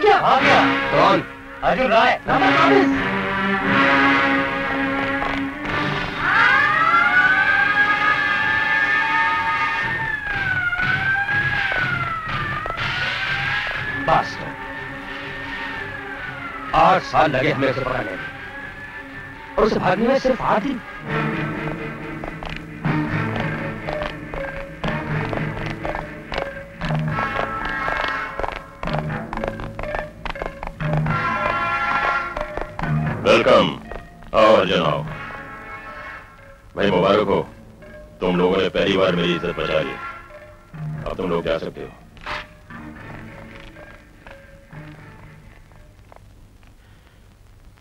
भाग गया। कौन? अर्जुन राय। रामा प्रॉमिस। बस 8 साल लगे हमें उसे पकड़ने में और उसे भागने में सिर्फ 8 दिन। वेलकम। आओ अर्जुन आओ। भाई मुबारक हो, तुम लोगों ने पहली बार मेरी इज्जत बचा ली। अब तुम लोग जा सकते हो।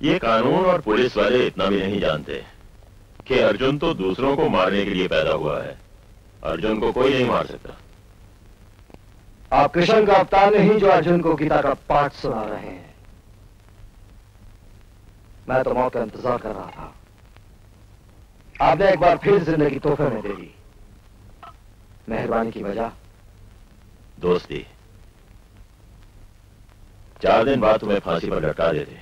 ये कानून और पुलिस वाले इतना भी नहीं जानते कि अर्जुन तो दूसरों को मारने के लिए पैदा हुआ है। अर्जुन को कोई नहीं मार सकता। आप कृष्ण का अवतार नहीं जो अर्जुन को गीता का पाठ सुना रहे हैं। मैं तो मौत का इंतजार कर रहा था। आपने एक बार फिर जिंदगी तोहफे में दे दी। मेहरबानी की वजह? दोस्ती। 4 दिन बाद तुम्हें फांसी पर लटका देते,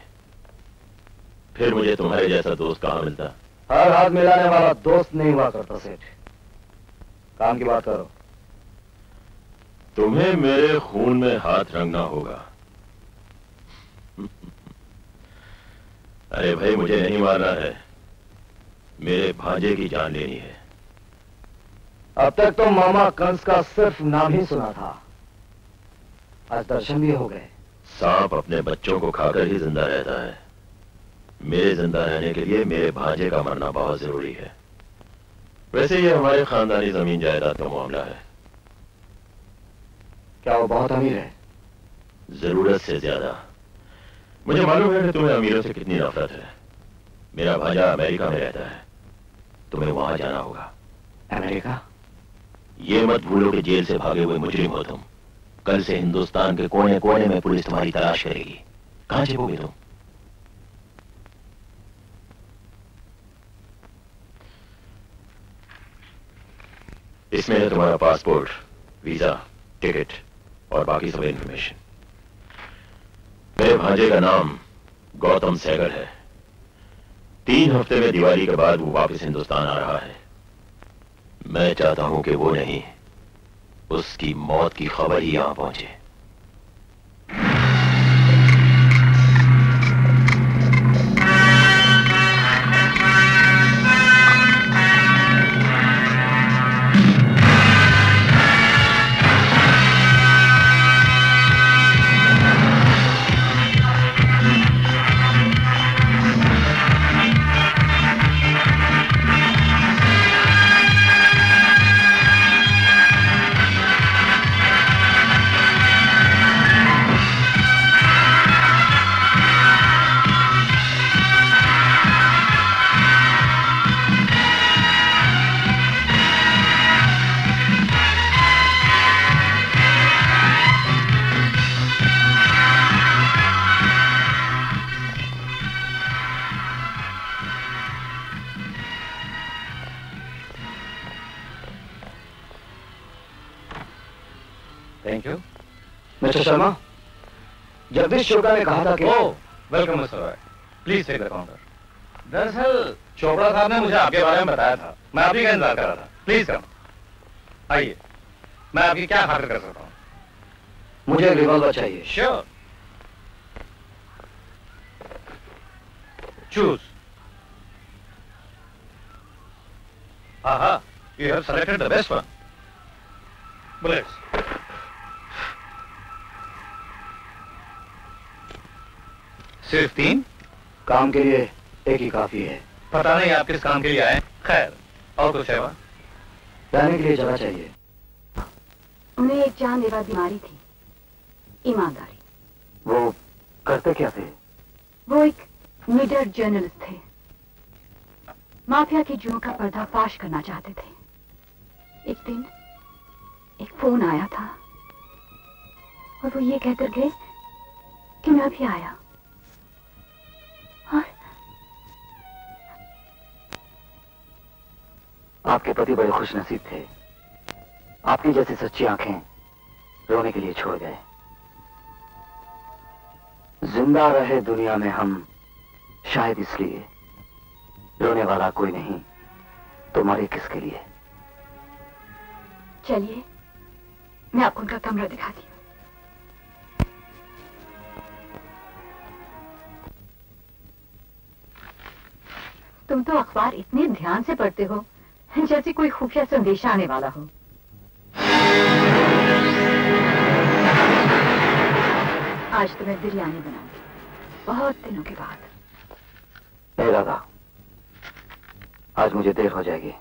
फिर मुझे तुम्हारे जैसा दोस्त कहां मिलता। हर हाथ मिलाने वाला दोस्त नहीं हुआ करता सेठ। काम की बात करो। तुम्हें मेरे खून में हाथ रंगना होगा। अरे भाई मुझे नहीं मारना है, मेरे भांजे की जान लेनी है। अब तक तो मामा कंस का सिर्फ नाम ही सुना था, आज दर्शन भी हो गए। सांप अपने बच्चों को खाकर ही जिंदा रहता है। मेरे जिंदा रहने के लिए मेरे भांजे का मरना बहुत जरूरी है। वैसे ये हमारे खानदानी जमीन जायदाद का मामला है। क्या वो बहुत अमीर है? जरूरत से ज्यादा। मुझे मालूम है कि तुम्हें अमीरों से कितनी नफरत है। मेरा भांजा अमेरिका में रहता है, तुम्हें वहां जाना होगा। अमेरिका? ये मत भूलो कि जेल से भागे हुए मुजरिम हो तुम। कल से हिंदुस्तान के कोने कोने में पुलिस तुम्हारी तलाश करेगी। कहां छिपोगे तुम? इसमें है तुम्हारा पासपोर्ट, वीजा, टिकट और बाकी सब इंफॉर्मेशन। मेरे भांजे का नाम गौतम सहगल है। 3 हफ्ते में दिवाली के बाद वो वापस हिंदुस्तान आ रहा है। मैं चाहता हूं कि वो नहीं, उसकी मौत की खबर ही यहां पहुंचे। मिस्टर शर्मा, जगदीश चोपड़ा ने कहा था कि welcome mister Roy, please take the counter. दरअसल चोपड़ा साहब ने मुझे आपके बारे में बताया था, मैं आप ही का इंतजार कर रहा था। प्लीज कम, आइए, मैं आपकी क्या खातिर कर सकता हूँ? मुझे रिवॉल्वर चाहिए। Sure, choose. You have selected the best one. Bullets. सिर्फ 3? काम के लिए एक ही काफी है। पता नहीं आप किस काम के लिए आए। खैर, और कुछ है? रहने के लिए जगह चाहिए। उन्हें एक जानलेवा बीमारी थी, ईमानदारी। वो करते क्या थे? वो एक निडर जर्नलिस्ट थे, माफिया के जुर्म का पर्दाफाश करना चाहते थे। एक दिन एक फोन आया था और वो ये कहकर गए कि मैं अभी आया। और आपके पति बड़े खुशनसीब थे, आपकी जैसी सच्ची आंखें रोने के लिए छोड़ गए। जिंदा रहे दुनिया में हम, शायद इसलिए। रोने वाला कोई नहीं तो मरे किसके लिए। चलिए मैं आपको उनका कमरा दिखाती हूँ। तुम तो अखबार इतने ध्यान से पढ़ते हो जैसे कोई खुफिया संदेशा आने वाला हो। आज तो मैं बिरयानी बनाऊंगी, बहुत दिनों के बाद। नहीं दादा, आज मुझे देर हो जाएगी।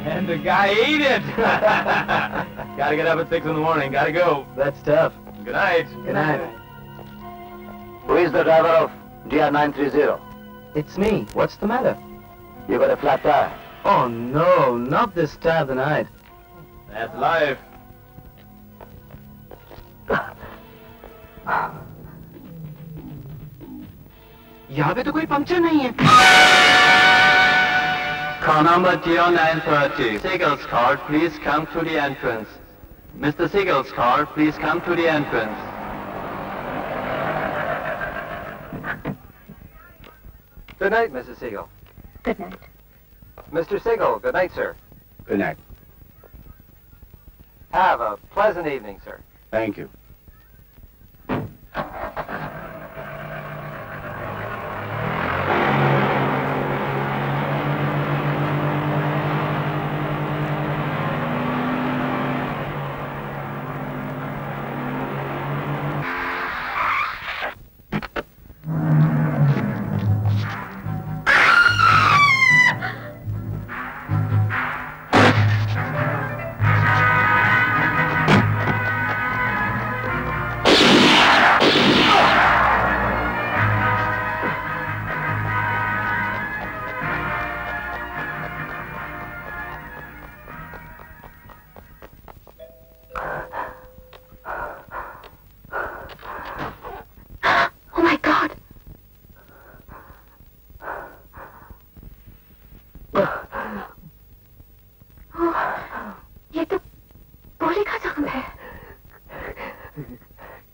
And the guy ate it! Gotta get up at 6 in the morning, gotta go. That's tough. Good night. Good night. Who is the driver of DR930? It's me. What's the matter? You got a flat tire. Oh no, not this time of the night. That's life. यहाँ पे तो कोई puncture नहीं है। Car number 0930. Siegel's car, please come to the entrance. Mr. Siegel's car, please come to the entrance. Good night, Mrs. Siegel. Good night. Mr. Siegel, good night, sir. Good night. Have a pleasant evening, sir. Thank you.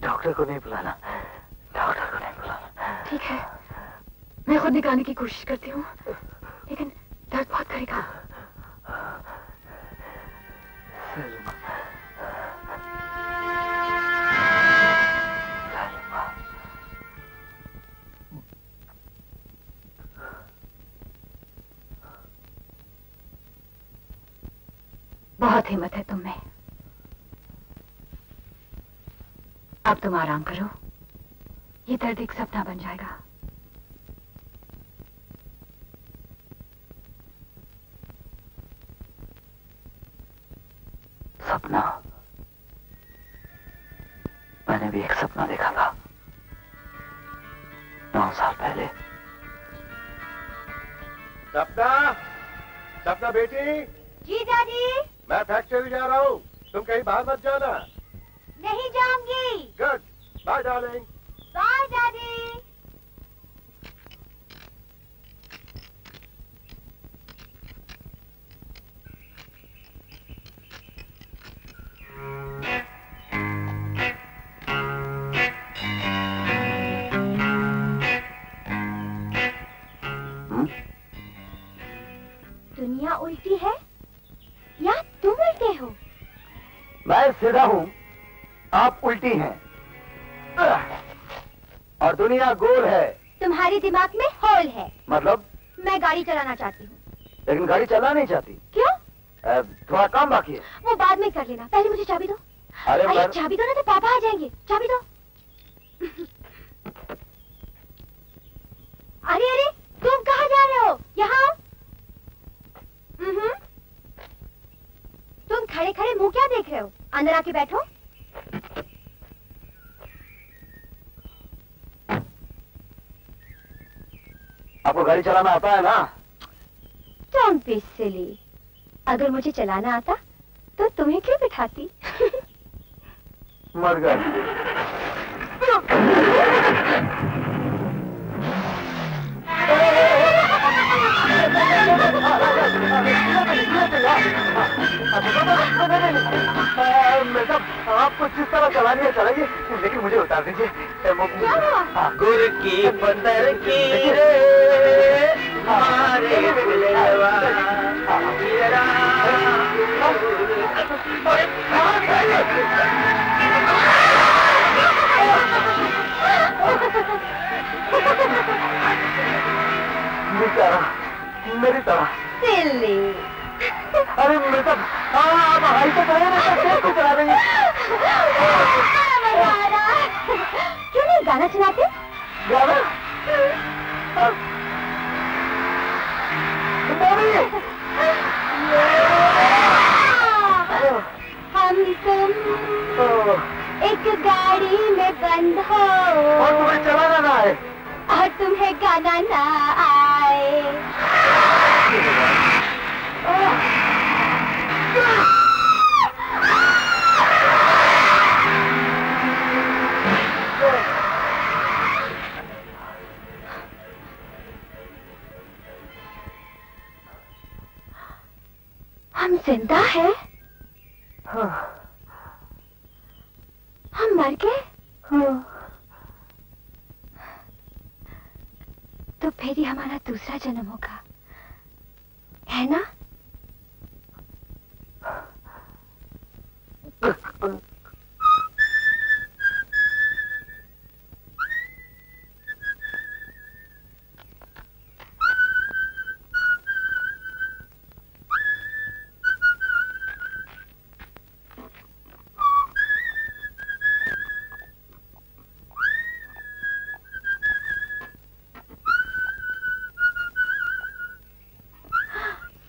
Doctor को नहीं बुलाना, doctor को नहीं बुलाना। ठीक है, मैं खुद निकालने की कोशिश करती हूँ, लेकिन दर्द बहुत करेगा। बहुत हिम्मत है तुम में। अब तुम आराम करो, ये दर्द एक सपना बन जाएगा। सपना? मैंने भी एक सपना देखा था 9 साल पहले। सपना, सपना बेटी। जी दादी। मैं फैक्ट्री जा रहा हूँ, तुम कहीं बाहर मत जाना। नहीं जाऊंगी। Good, bye darling. बाय दादी। दुनिया उल्टी है या तुम उल्टे हो? मैं सीधा हूं, आप उल्टी हैं, और दुनिया गोल है। तुम्हारे दिमाग में होल है। मतलब? मैं गाड़ी चलाना चाहती हूँ। लेकिन गाड़ी चला नहीं चाहती। क्यों? थोड़ा काम बाकी है। वो बाद में कर लेना, पहले मुझे चाबी दो। अरे चाबी दो ना तो पापा आ जाएंगे। चाबी दो। अरे अरे, तुम कहाँ जा रहे हो? यहाँ। तुम खड़े खड़े मुंह क्या देख रहे हो? अंदर आके बैठो। आपको गाड़ी चलाना आता है ना? Don't be silly. अगर मुझे चलाना आता तो तुम्हें क्यों बिठाती? मर गए। आप कुछ इस तरह चलाइए चलाइए, लेकिन मुझे उतार दीजिए। गुर की पत्थर की रे मारे फुलवा मेरा मेरी तरह सिल्ली। अरे मेरे आप हाई तो करे ना, कैसे चला रही है? क्यों नहीं गाना सुनाते? गाना? हम तुम एक गाड़ी में बंद हो और तुम्हें चलाना ना आए और तुम्हें गाना ना आए। हम जिंदा है? हाँ। हम मर गए? हाँ। तो फिर ही हमारा दूसरा जन्म होगा, है ना?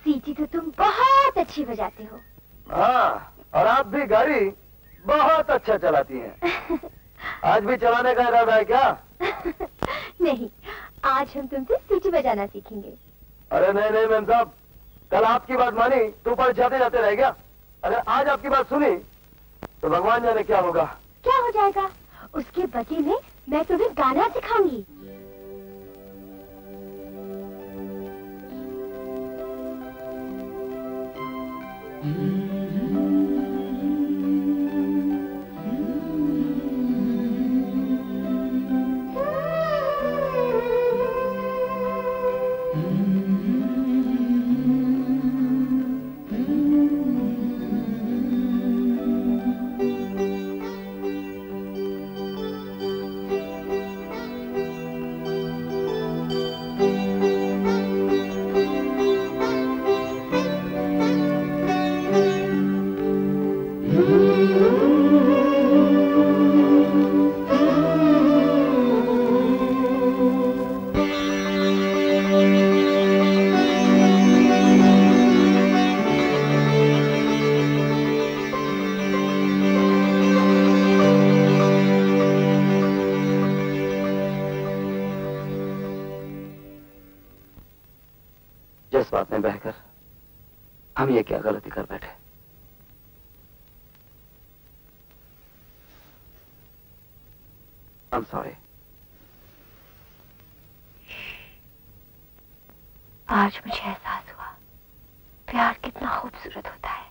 सीटी तो तुम बहुत अच्छी बजाते हो। हाँ, और आप भी गाड़ी बहुत अच्छा चलाती हैं। आज भी चलाने का इरादा है क्या? नहीं, आज हम तुमसे सीटी बजाना सीखेंगे। अरे नहीं नहीं मैम साहब, कल आपकी बात मानी तो ऊपर जाते जाते रह गया। अगर आज आपकी बात सुनी तो भगवान जाने क्या होगा। क्या हो जाएगा? उसके बदले में मैं तुम्हें गाना सिखाऊंगी। जिस बात में बहकर हम ये क्या गलती कर बैठे। I'm sorry। आज मुझे एहसास हुआ प्यार कितना खूबसूरत होता है।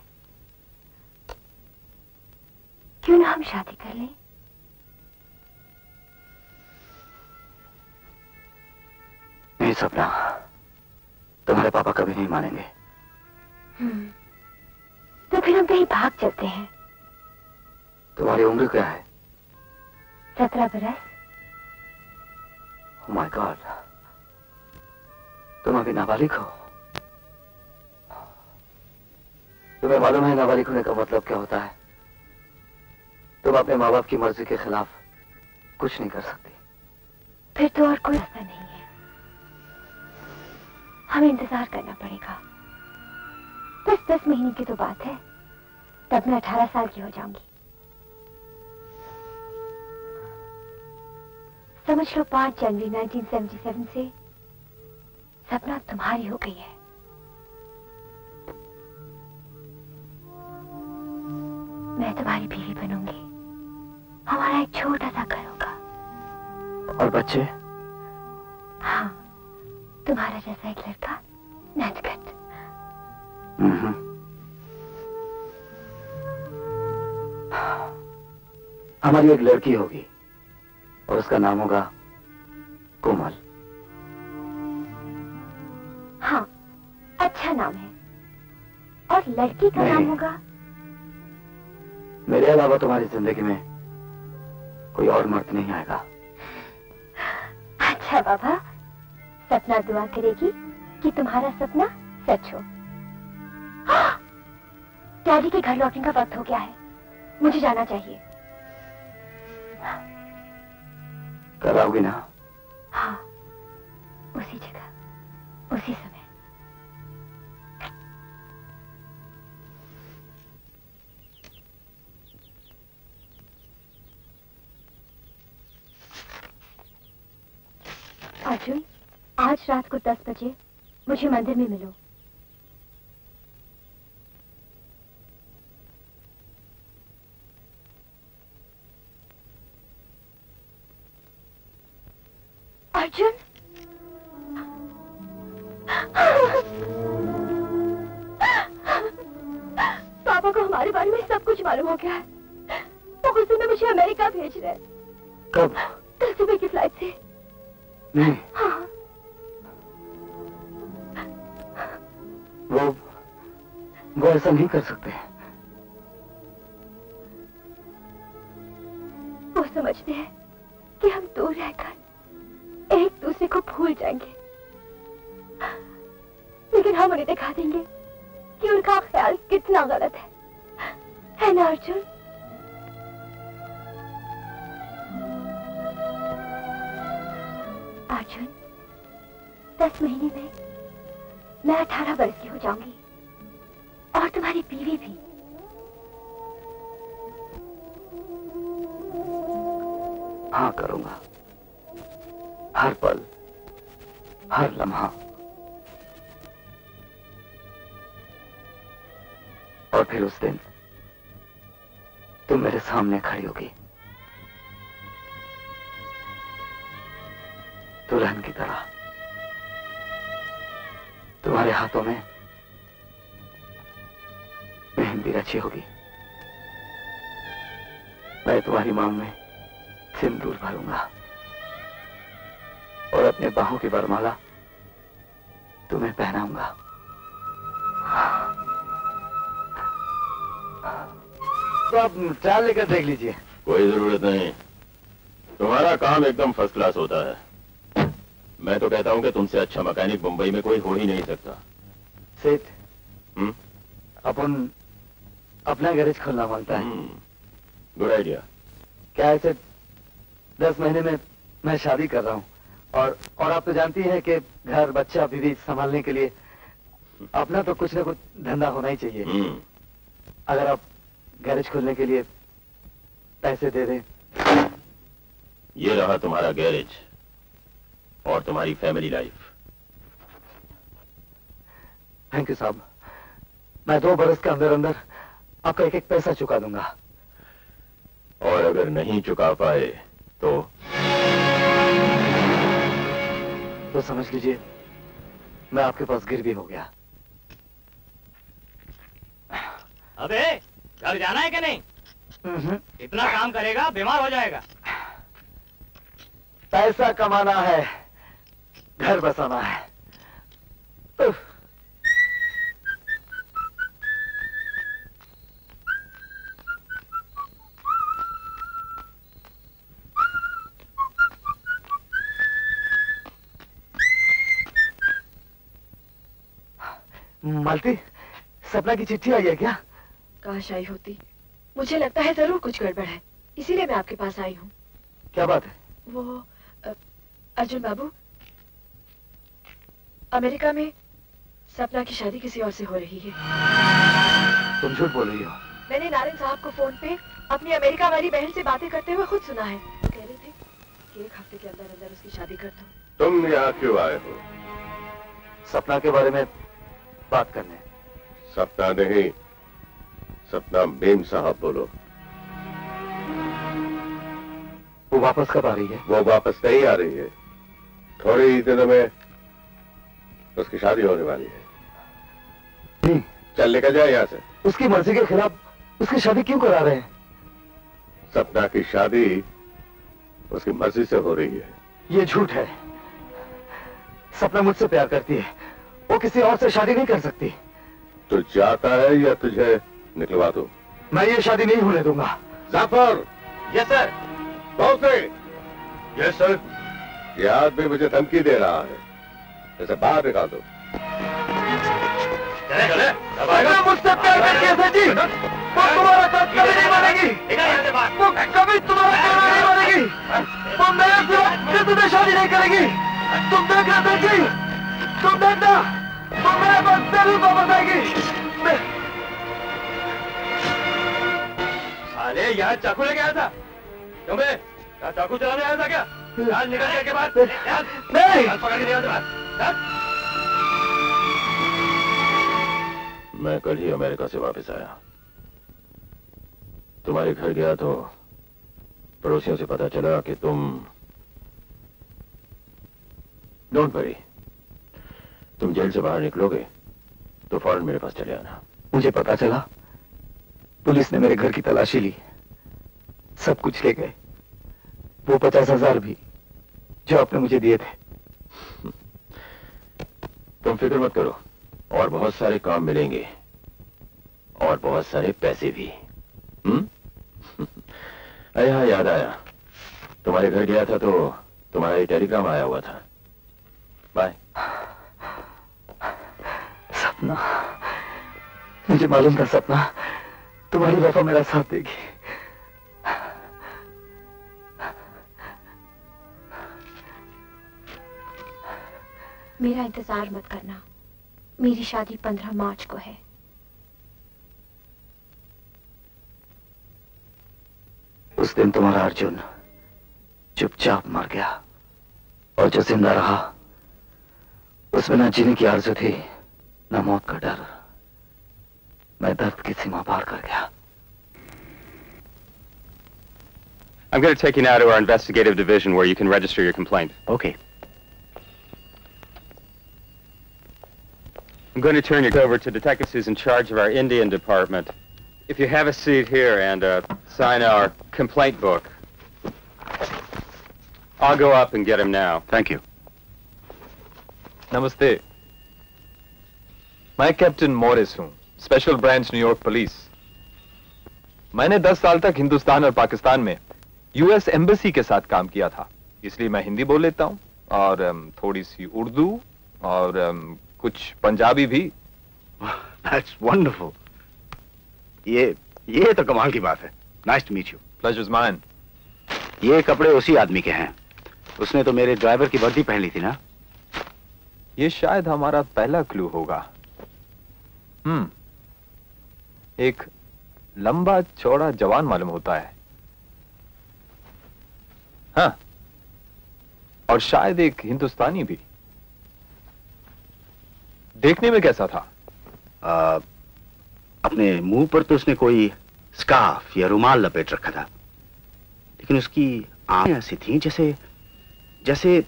क्यों ना हम शादी कर लें? नहीं सपना, तुम्हारे पापा कभी नहीं मानेंगे। तो फिर हम कहीं भाग चलते हैं। तुम्हारी उम्र क्या है? 17 बरस। Oh my God, तुम अभी नाबालिग हो। तुम्हें मालूम है नाबालिग होने का मतलब क्या होता है? तुम अपने माँ बाप की मर्जी के खिलाफ कुछ नहीं कर सकती। फिर तो और कोई रास्ता नहीं है, हमें इंतजार करना पड़ेगा। बस 10 महीने की तो बात है, तब मैं 18 साल की हो जाऊंगी। समझ लो 5 जनवरी 1977 से सपना तुम्हारी हो गई है। मैं तुम्हारी बीवी बनूंगी, हमारा एक छोटा सा घर होगा। और बच्चे? हाँ, तुम्हारा जैसा एक लड़का नटखट। हमारी एक लड़की होगी और उसका नाम होगा कोमल। हाँ, अच्छा नाम है। और लड़की का नाम होगा? मेरे अलावा तुम्हारी जिंदगी में कोई और मर्द नहीं आएगा। अच्छा बाबा, सपना दुआ करेगी कि तुम्हारा सपना सच हो। डैडी के घर लौटने का वक्त हो गया है, मुझे जाना चाहिए। कल आओगी ना? हाँ, उसी जगह, उसी समय। अर्जुन, आज रात को 10 बजे मुझे मंदिर में मिलो। अर्जुन, पापा को हमारे बारे में सब कुछ मालूम हो गया है। वो गुस्से में मुझे अमेरिका भेज रहे हैं। कब? कल सुबह की फ्लाइट से। नहीं। हाँ। वो ऐसा नहीं कर सकते। वो समझते हैं कि हम दूर रहकर एक दूसरे को भूल जाएंगे, लेकिन हम उन्हें दिखा देंगे कि उनका ख्याल कितना गलत है ना अर्जुन? अर्जुन, 10 महीने में मैं 18 वर्ष की हो जाऊंगी और तुम्हारी बीवी भी। हाँ करूंगा, हर पल, हर लम्हा। और फिर उस दिन तुम मेरे सामने खड़ी होगी, दुल्हन की तरह। तुम्हारे हाथों में मेहंदी रची होगी, मैं तुम्हारी मांग में सिंदूर भरूंगा और अपने बाहों की वरमाला तुम्हें पहनाऊंगा। तो आप चाल लेकर देख लीजिए। कोई जरूरत नहीं, तुम्हारा काम एकदम फर्स्ट क्लास होता है। मैं तो कहता हूं कि तुमसे अच्छा मैकेनिक मुंबई में कोई हो ही नहीं सकता। सेठ, अपन अपना गैरेज खोलना मांगता है। Good idea. क्या है सेठ, 10 महीने में मैं शादी कर रहा हूँ और आप तो जानती हैं कि घर बच्चा बीवी संभालने के लिए अपना तो कुछ ना कुछ धंधा होना ही चाहिए। अगर आप गैरेज खोलने के लिए पैसे दे दें। ये रहा तुम्हारा गैरेज और तुम्हारी फैमिली लाइफ। थैंक यू साहब, मैं 2 बरस के अंदर अंदर आपका एक एक पैसा चुका दूंगा। और अगर नहीं चुका पाए तो समझ लीजिए मैं आपके पास गिर भी हो गया। अबे घर जाना है कि नहीं? इतना काम करेगा बीमार हो जाएगा। पैसा कमाना है, घर बसाना है। मालती, सपना की चिट्ठी आई है क्या? काश आई होती। मुझे लगता है जरूर कुछ गड़बड़ है, इसीलिए मैं आपके पास आई हूँ। क्या बात है? वो अर्जुन बाबू, अमेरिका में सपना की शादी किसी और से हो रही है। तुम झूठ बोल रही हो। मैंने नारायण साहब को फोन पे अपनी अमेरिका वाली बहन से बातें करते हुए खुद सुना है। वो कह रहे थे कि 1 हफ्ते के अंदर अंदर उसकी शादी कर दो। तुम यहाँ क्यों आए हो? सपना के बारे में बात करने। सपना नहीं, सपना मेम साहब बोलो। वो वापस कब आ रही है? वो वापस नहीं आ रही है, थोड़े ही दिनों में उसकी शादी होने वाली है। नहीं, चल लेकर जाए यहाँ से। उसकी मर्जी के खिलाफ उसकी शादी क्यों करा रहे हैं? सपना की शादी उसकी मर्जी से हो रही है। ये झूठ है। सपना मुझसे प्यार करती है, वो किसी और से शादी नहीं कर सकती। तू चाहता है या तुझे निकलवा दूं? मैं ये शादी नहीं होने दूंगा। जाफर। Yes sir. बहुत से। Yes sir. ये आदमी मुझे धमकी दे रहा है, इसे बाहर निकाल दो। मुझसे प्यार करती है सर जी, वो तुम्हारा साथ कभी नहीं मानेगी, वो कभी तुम्हारा कहना नहीं मानेगी, वो मेरे सिवा किसी से शादी नहीं करेगी। तुम देख रहे सर जी, तुम देखना, वो मेरे पास जरूर वापस आएगी। साले यहाँ चाकू लेके आया था? क्यों बे? यहाँ चाकू चलाने आया था क्या? आज निकलने के बाद नहीं, पकड़ के दिया था। मैं कल ही अमेरिका से वापस आया। तुम्हारे घर गया तो पड़ोसियों से पता चला कि तुम डोंट वरी, तुम जेल से बाहर निकलोगे तो फौरन मेरे पास चले आना। मुझे पता चला, पुलिस ने मेरे घर की तलाशी ली, सब कुछ ले गए, वो 50,000 भी जो आपने मुझे दिए थे। तुम फिक्र मत करो, और बहुत सारे काम मिलेंगे और बहुत सारे पैसे भी। हाँ, याद आया, तुम्हारे घर गया था तो तुम्हारा ये टेलीग्राम आया हुआ था। बाय। सपना, मुझे मालूम था सपना तुम्हारी वफा मेरा साथ देगी। मेरा इंतजार मत करना, मेरी शादी 15 मार्च को है। उस दिन तुम्हारा अर्जुन चुपचाप मर गया, और जो जिंदा रहा उसमें न जीने की आरज़ू थी न मौत का डर। मैं दर्द की सीमा पार कर गया। I'm going to take you now to our investigative division where you can register your complaint. Okay. I'm going to turn you over to detectives who's in charge of our Indian department. If you have a seat here and sign our complaint book. I'll go up and get him now. Thank you. नमस्ते, मैं captain Morris हूं, special branch New York police. मैंने 10 साल तक हिंदुस्तान और पाकिस्तान में US embassy के साथ काम किया था, इसलिए मैं हिंदी बोल लेता हूं और थोड़ी सी उर्दू और कुछ पंजाबी भी। That's wonderful. ये तो कमाल की बात है। Nice to meet you. Pleasure's mine. ये कपड़े उसी आदमी के हैं, उसने तो मेरे ड्राइवर की वर्दी पहन ली थी ना। ये शायद हमारा पहला क्लू होगा। एक लंबा चौड़ा जवान मालूम होता है, हाँ, और शायद एक हिंदुस्तानी भी। देखने में कैसा था? अपने मुंह पर तो उसने कोई स्कार्फ या रुमाल लपेट रखा था, लेकिन उसकी आंखें ऐसी थीं जैसे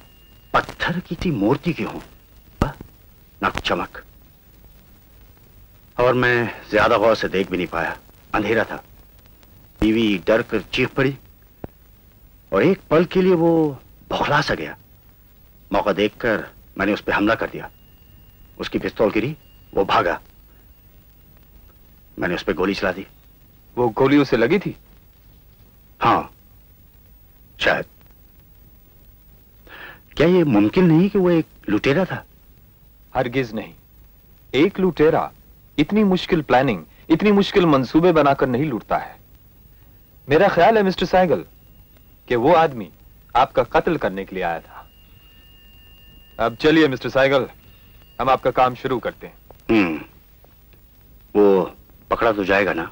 पत्थर की सी मूर्ति की हों, ना चमक। और मैं ज्यादा गौर से देख भी नहीं पाया, अंधेरा था। बीवी डर कर चीख पड़ी और एक पल के लिए वो बौखला सा गया। मौका देखकर मैंने उस पर हमला कर दिया। उसकी पिस्तौल गिरी, वो भागा, मैंने उस पर गोली चला दी। वो गोली उसे लगी थी? हाँ, शायद। क्या ये मुमकिन नहीं कि वो एक लुटेरा था? हरगिज नहीं। एक लुटेरा इतनी मुश्किल प्लानिंग, इतनी मुश्किल मंसूबे बनाकर नहीं लूटता है। मेरा ख्याल है मिस्टर सहगल कि वो आदमी आपका कत्ल करने के लिए आया था। अब चलिए मिस्टर सहगल, हम आपका काम शुरू करते हैं। वो पकड़ा तो जाएगा ना?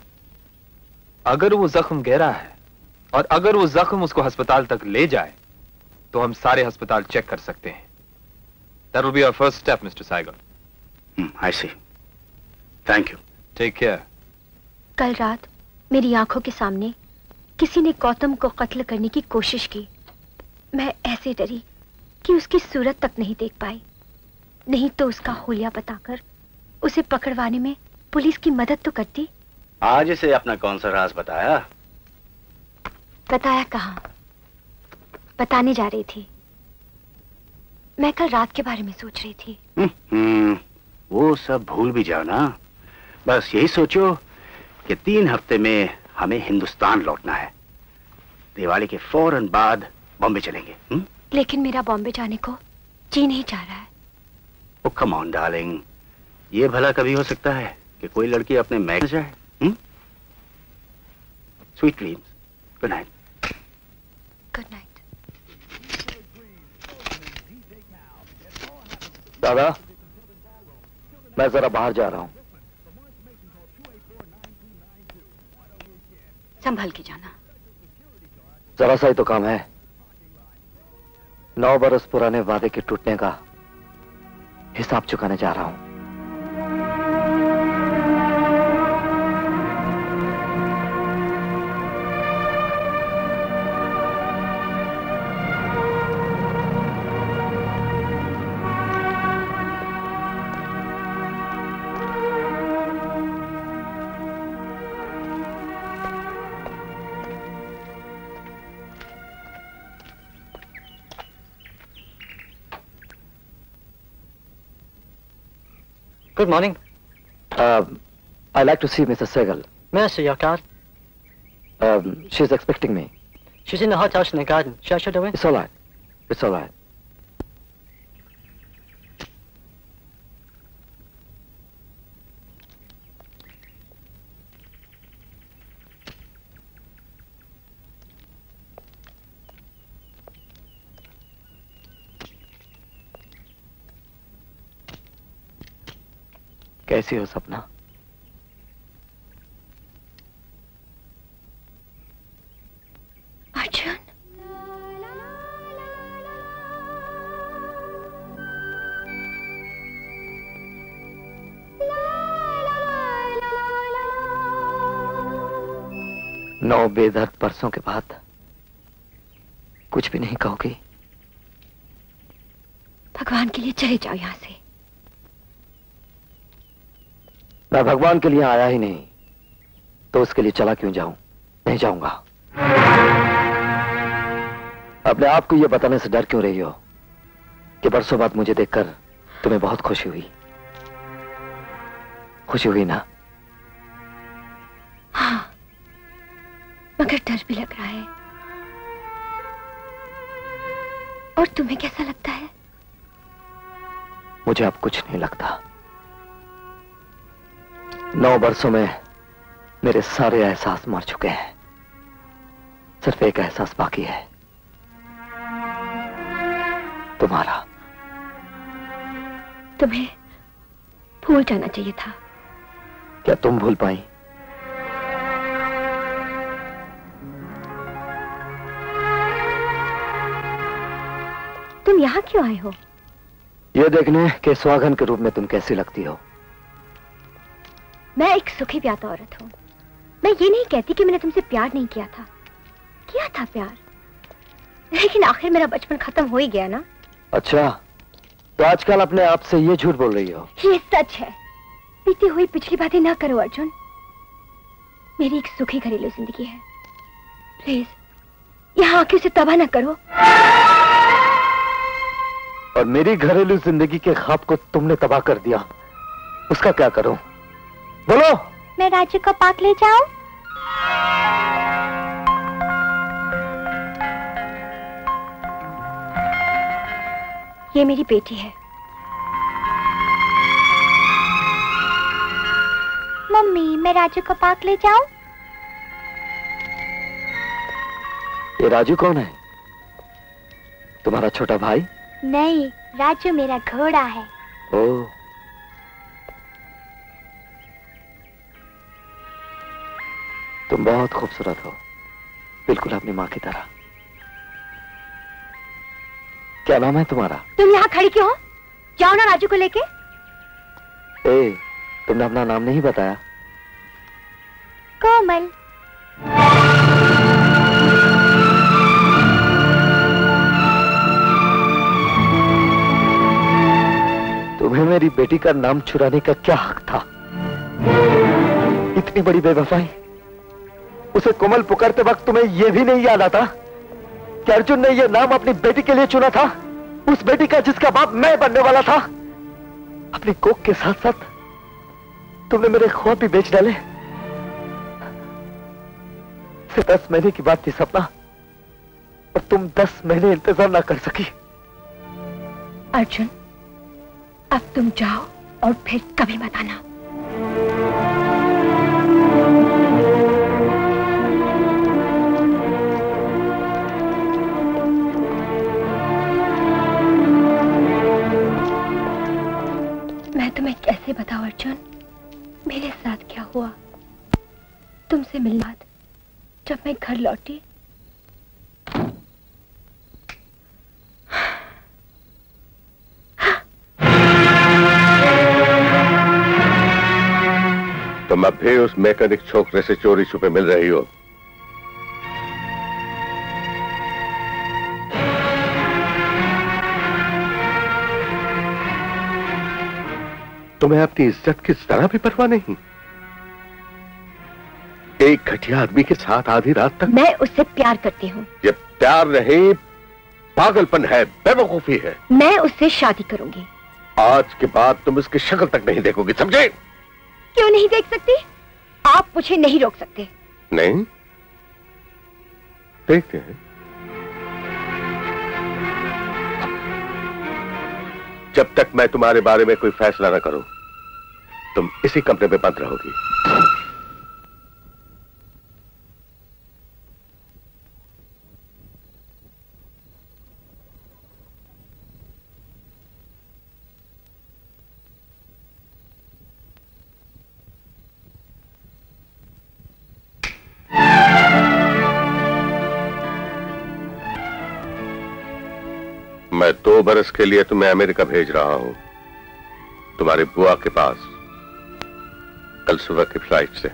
अगर वो जख्म गहरा है और अगर वो जख्म उसको अस्पताल तक ले जाए तो हम सारे अस्पताल चेक कर सकते हैं। That will be our first step, Mr. Saigal. I see. Thank you. Take care. कल रात मेरी आंखों के सामने किसी ने गौतम को कत्ल करने की कोशिश की। मैं ऐसे डरी कि उसकी सूरत तक नहीं देख पाई। नहीं तो उसका हुलिया बताकर उसे पकड़वाने में पुलिस की मदद तो करती। आज इसे अपना कौन सा राज बताया? बताया कहाँ, बताने जा रही थी। मैं कल रात के बारे में सोच रही थी। वो सब भूल भी जाओ ना। बस यही सोचो कि 3 हफ्ते में हमें हिंदुस्तान लौटना है। दिवाली के फौरन बाद बॉम्बे चलेंगे। लेकिन मेरा बॉम्बे जाने को जी नहीं चाह रहा है। ओ कम ऑन डार्लिंग, ये भला कभी हो सकता है कि कोई लड़की अपने मैग जाए? Sweet dreams, good night. Good night. दादा, मैं जरा बाहर जा रहा हूं। संभल के जाना। जरा सा ही तो काम है। 9 बरस पुराने वादे के टूटने का हिसाब चुकाने जा रहा हूं। Good morning. I'd like to see Mrs. Sehgal. May I see your card? She's expecting me. She's in the hothouse in the garden. Shall I show her in? It's all right. It's all right. कैसी हो सपना? अर्जुन, नौ बेदर्द बरसों के बाद कुछ भी नहीं कहोगी? भगवान के लिए चले जाओ यहां से। मैं भगवान के लिए आया ही नहीं तो उसके लिए चला क्यों जाऊं? नहीं जाऊंगा। अपने आप को यह बताने से डर क्यों रही हो कि बरसों बाद मुझे देखकर तुम्हें बहुत खुशी हुई? खुशी हुई ना? हाँ, मगर डर भी लग रहा है। और तुम्हें कैसा लगता है? मुझे अब कुछ नहीं लगता। 9 बरसों में मेरे सारे एहसास मर चुके हैं। सिर्फ एक एहसास बाकी है, तुम्हारा। तुम्हें भूल जाना चाहिए था। क्या तुम भूल पाई? तुम यहाँ क्यों आए हो? यह देखने के सुहागन के रूप में तुम कैसी लगती हो। मैं एक सुखी ब्याहता औरत हूँ। मैं ये नहीं कहती कि मैंने तुमसे प्यार नहीं किया था। किया था प्यार, लेकिन आखिर मेरा बचपन खत्म हो ही गया ना। अच्छा, तो आजकल अपने आप से ये झूठ बोल रही हो? ये सच है। बीती हुई पिछली बातें ना करो अर्जुन। मेरी एक सुखी घरेलू जिंदगी है। प्लीज यहाँ आके उसे तबाह ना करो। और मेरी घरेलू जिंदगी के ख्वाब को तुमने तबाह कर दिया, उसका क्या करूं? बोलो। मैं राजू को पार्क ले जाऊं? ये मेरी बेटी है। मम्मी, मैं राजू को पार्क ले जाऊं? ये राजू कौन है? तुम्हारा छोटा भाई? नहीं, राजू मेरा घोड़ा है। ओह, तुम बहुत खूबसूरत हो, बिल्कुल अपनी माँ की तरह। क्या नाम है तुम्हारा? तुम यहाँ खड़ी क्यों हो? जाओ ना राजू को लेके। ए, तुमने अपना नाम नहीं बताया। कोमल। तो तुम्हें मेरी बेटी का नाम चुराने का क्या हक था? इतनी बड़ी बेवफाई। उसे कोमल पुकारते वक्त तुम्हें यह भी नहीं याद आता कि अर्जुन ने यह नाम अपनी बेटी के लिए चुना था, उस बेटी का जिसका बाप मैं बनने वाला था। अपनी कोख के साथ साथ तुमने मेरे ख्वाब भी बेच डाले। 10 महीने की बात थी सपना, और तुम 10 महीने इंतजार ना कर सकी। अर्जुन, अब तुम जाओ और फिर कभी मत आना। मैं तुम्हें कैसे बताऊं अर्जुन, मेरे साथ क्या हुआ। तुमसे मिलने बाद जब मैं घर लौटी, तुम अब भी उस मैकेनिक छोकरे से चोरी छुपे मिल रही हो। तुम्हें अपनी इज्जत की जरा भी परवाह नहीं। एक घटिया आदमी के साथ आधी रात तक। मैं उससे प्यार करती हूँ। ये प्यार नहीं, पागलपन है, बेवकूफी है। मैं उससे शादी करूंगी। आज के बाद तुम इसकी शक्ल तक नहीं देखोगी, समझे? क्यों नहीं देख सकती? आप मुझे नहीं रोक सकते। नहीं, देखते हैं। जब तक मैं तुम्हारे बारे में कोई फैसला न करूं, तुम इसी कमरे में बंद रहोगी। मैं 2 बरस के लिए तुम्हें अमेरिका भेज रहा हूं, तुम्हारी बुआ के पास, कल सुबह की फ्लाइट से।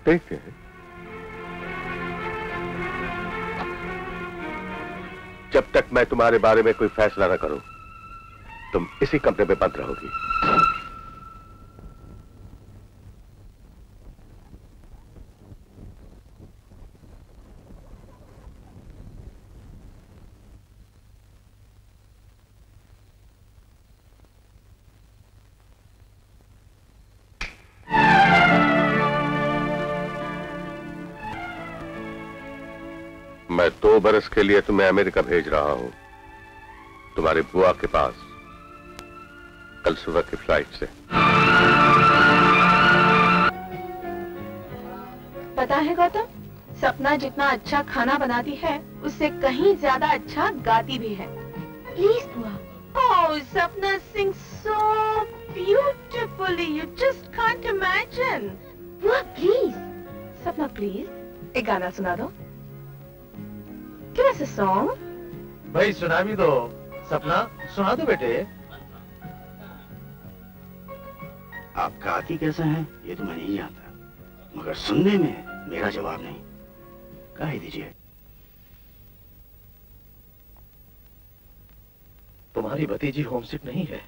देखते हैं। जब तक मैं तुम्हारे बारे में कोई फैसला न करूं, तुम इसी कमरे में बंद रहोगी। मैं 2 बरस के लिए तुम्हें अमेरिका भेज रहा हूं, तुम्हारी बुआ के पास, कल सुबह की फ्लाइट से। पता है गौतम, सपना जितना अच्छा खाना बनाती है, उससे कहीं ज्यादा अच्छा गाती भी है। प्लीज बुआ। Oh, Sapna sings so beautifully. You just can't imagine. बुआ प्लीज। सपना प्लीज, एक गाना सुना दो। Give us a song. भाई सुना भी दो। सपना सुना दो बेटे। आप गाती कैसे हैं ये तो मैं नहीं जानता, मगर सुनने में मेरा जवाब नहीं। गा ही दीजिए। तुम्हारी भतीजी होमसिक नहीं है,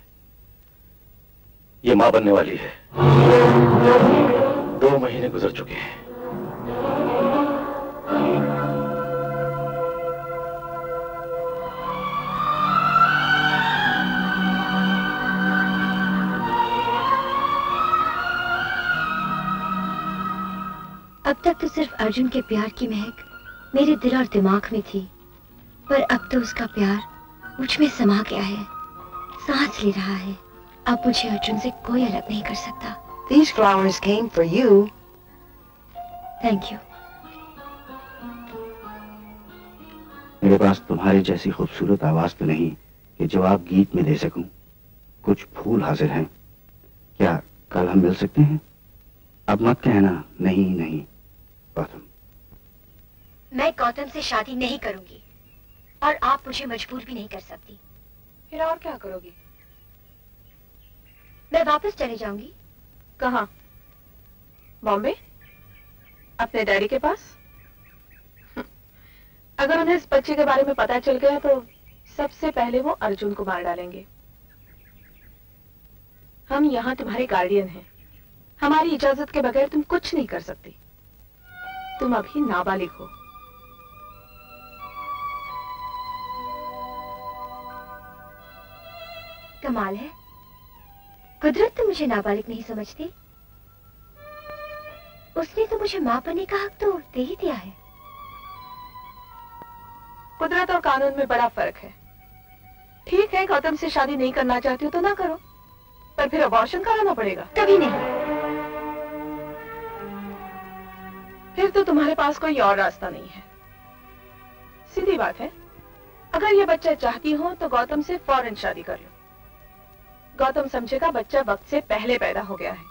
ये मां बनने वाली है। 2 महीने गुजर चुके हैं। अब तक तो सिर्फ अर्जुन के प्यार की महक मेरे दिल और दिमाग में थी, पर अब तो उसका प्यार मुझ में समा गया है, सांस ले रहा है। अब मुझे अर्जुन से कोई अलग नहीं कर सकता। These flowers came for you. Thank you. मेरे पास तुम्हारी जैसी खूबसूरत आवाज तो नहीं कि जवाब गीत में दे सकूं। कुछ फूल हाजिर हैं, क्या कल हम मिल सकते हैं? अब मत कहना नहीं नहीं गौतम। मैं गौतम से शादी नहीं करूंगी और आप मुझे मजबूर भी नहीं कर सकती। फिर और क्या करोगी? मैं वापस चले जाऊंगी। कहाँ? बॉम्बे? अपने डैडी के पास? अगर उन्हें इस बच्चे के बारे में पता चल गया तो सबसे पहले वो अर्जुन को मार डालेंगे। हम यहाँ तुम्हारे गार्डियन हैं। हमारी इजाजत के बगैर तुम कुछ नहीं कर सकती। तुम अभी नाबालिग हो। कमाल है, कुदरत तो मुझे नाबालिग नहीं समझती। उसने तो मुझे मां बनने का हक तो दे ही दिया है। कुदरत और कानून में बड़ा फर्क है। ठीक है, गौतम से शादी नहीं करना चाहती हो तो ना करो, पर फिर अबॉर्शन कराना पड़ेगा। कभी नहीं। फिर तो तुम्हारे पास कोई और रास्ता नहीं है। सीधी बात है, अगर ये बच्चा चाहती हो तो गौतम से फौरन शादी कर लो। गौतम समझेगा बच्चा वक्त से पहले पैदा हो गया है।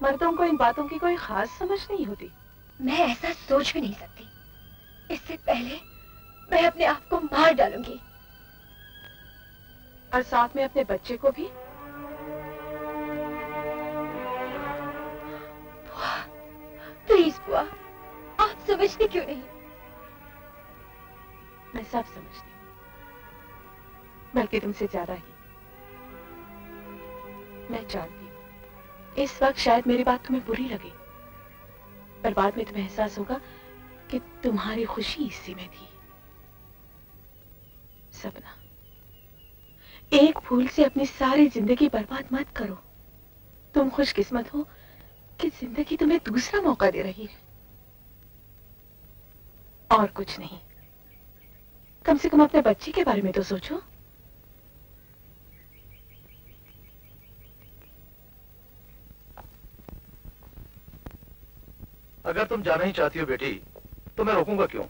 मर्दों को इन बातों की कोई खास समझ नहीं होती। मैं ऐसा सोच भी नहीं सकती। इससे पहले मैं अपने आप को मार डालूंगी। और साथ में अपने बच्चे को भी। प्लीज बुआ, आप समझती क्यों नहीं? मैं सब समझती हूँ, बल्कि तुमसे ज्यादा ही। मैं जानती हूँ इस वक्त शायद मेरी बात तुम्हें बुरी लगे, पर बाद में तुम्हें एहसास होगा कि तुम्हारी खुशी इसी में थी। सपना, एक फूल से अपनी सारी जिंदगी बर्बाद मत करो। तुम खुशकिस्मत हो कि जिंदगी तुम्हें दूसरा मौका दे रही है, और कुछ नहीं। कम से कम अपने बच्चे के बारे में तो सोचो। अगर तुम जाना ही चाहती हो बेटी तो मैं रोकूंगा क्यों?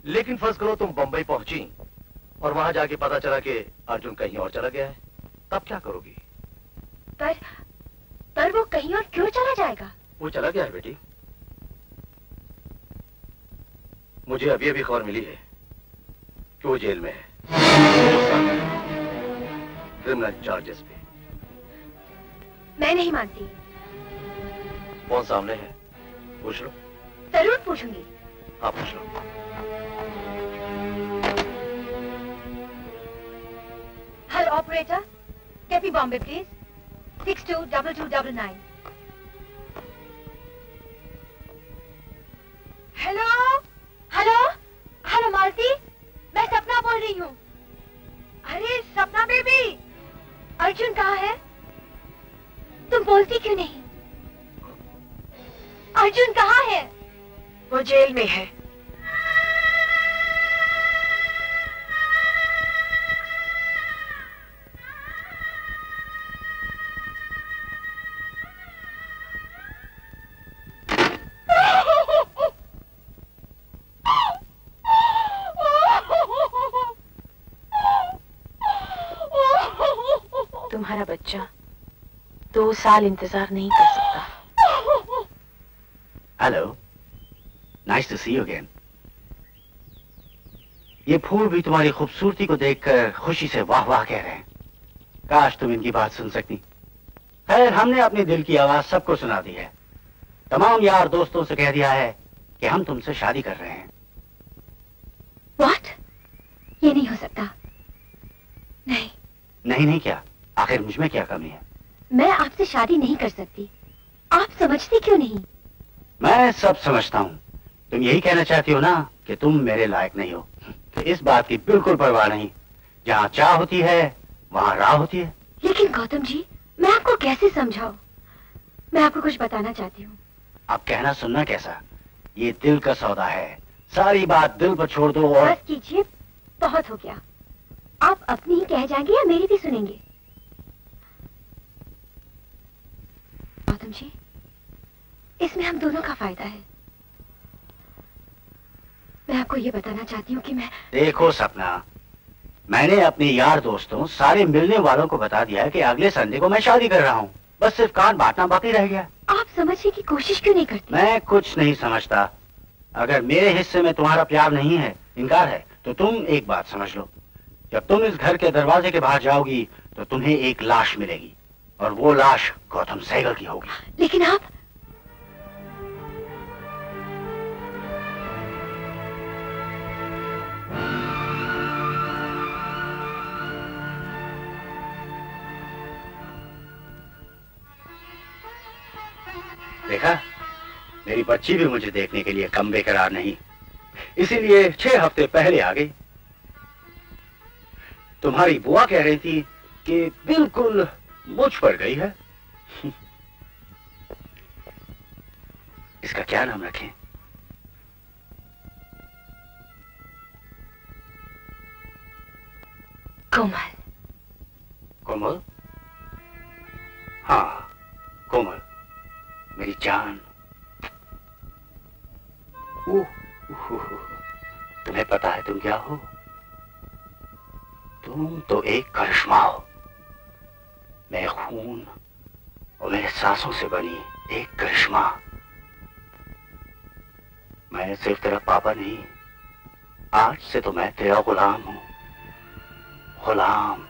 लेकिन फर्ज करो तुम बंबई पहुंची और वहां जाके पता चला कि अर्जुन कहीं और चला गया है, तब क्या करोगी? पर वो कहीं और क्यों चला जाएगा? वो चला गया है बेटी। मुझे अभी अभी खबर मिली है कि वो जेल में है, क्रिमिनल चार्जेस पे। मैं नहीं मानती। कौन सामने है? पूछ लो। जरूर पूछूंगी। हाँ पूछ लो। Hello operator, get me Bombay please. 622299. Hello hello hello Malati, मैं सपना बोल रही हूँ। अरे सपना बेबी, अर्जुन कहाँ है? तुम बोलती क्यों नहीं? अर्जुन कहाँ है? वो जेल में है। तुम्हारा बच्चा 2 साल इंतजार नहीं कर सकता। Hello, nice to see you again. ये फूल भी तुम्हारी खूबसूरती को देखकर खुशी से वाह वाह कह रहे हैं। काश तुम इनकी बात सुन सकती। खैर, हमने अपने दिल की आवाज सबको सुना दी है। तमाम यार दोस्तों से कह दिया है कि हम तुमसे शादी कर रहे हैं। What? ये नहीं हो सकता। नहीं नहीं क्या? आखिर मुझमें क्या कमी है? मैं आपसे शादी नहीं कर सकती। आप समझती क्यों नहीं? मैं सब समझता हूँ। तुम यही कहना चाहती हो ना कि तुम मेरे लायक नहीं हो। तो इस बात की बिल्कुल परवाह नहीं। जहाँ चाह होती है वहाँ राह होती है। लेकिन गौतम जी, मैं आपको कैसे समझाऊं? मैं आपको कुछ बताना चाहती हूँ। अब कहना सुनना कैसा? ये दिल का सौदा है। सारी बात दिल पर छोड़ दो और बस कीजिए, बहुत हो गया। आप अपनी ही कह जाएंगे या मेरी भी सुनेंगे? गौतम जी, इसमें हम दोनों का फायदा है। मैं आपको ये बताना चाहती हूँ कि मैं... देखो सपना, मैंने अपने यार दोस्तों सारे मिलने वालों को बता दिया है कि अगले संडे को मैं शादी कर रहा हूँ। बस सिर्फ कान बांटना बाकी रह गया। आप समझने की कोशिश क्यों नहीं करती? मैं कुछ नहीं समझता। अगर मेरे हिस्से में तुम्हारा प्यार नहीं है, इनकार है, तो तुम एक बात समझ लो। जब तुम इस घर के दरवाजे के बाहर जाओगी तो तुम्हें एक लाश मिलेगी। और वो लाश गौतम सहगल की होगी। लेकिन आप देखा, मेरी बच्ची भी मुझे देखने के लिए कम बेकरार नहीं, इसीलिए 6 हफ्ते पहले आ गई। तुम्हारी बुआ कह रही थी कि बिल्कुल मुझ पर गई है। इसका क्या नाम रखें? कोमल। कोमल? हाँ, कोमल, मेरी जान। तुम्हें पता है तुम क्या हो? तुम तो एक करिश्मा हो। मेरे खून और मेरे सांसों से बनी एक करिश्मा। मैं सिर्फ तेरा पापा नहीं, आज से तो मैं तेरा गुलाम हूं। गुलाम।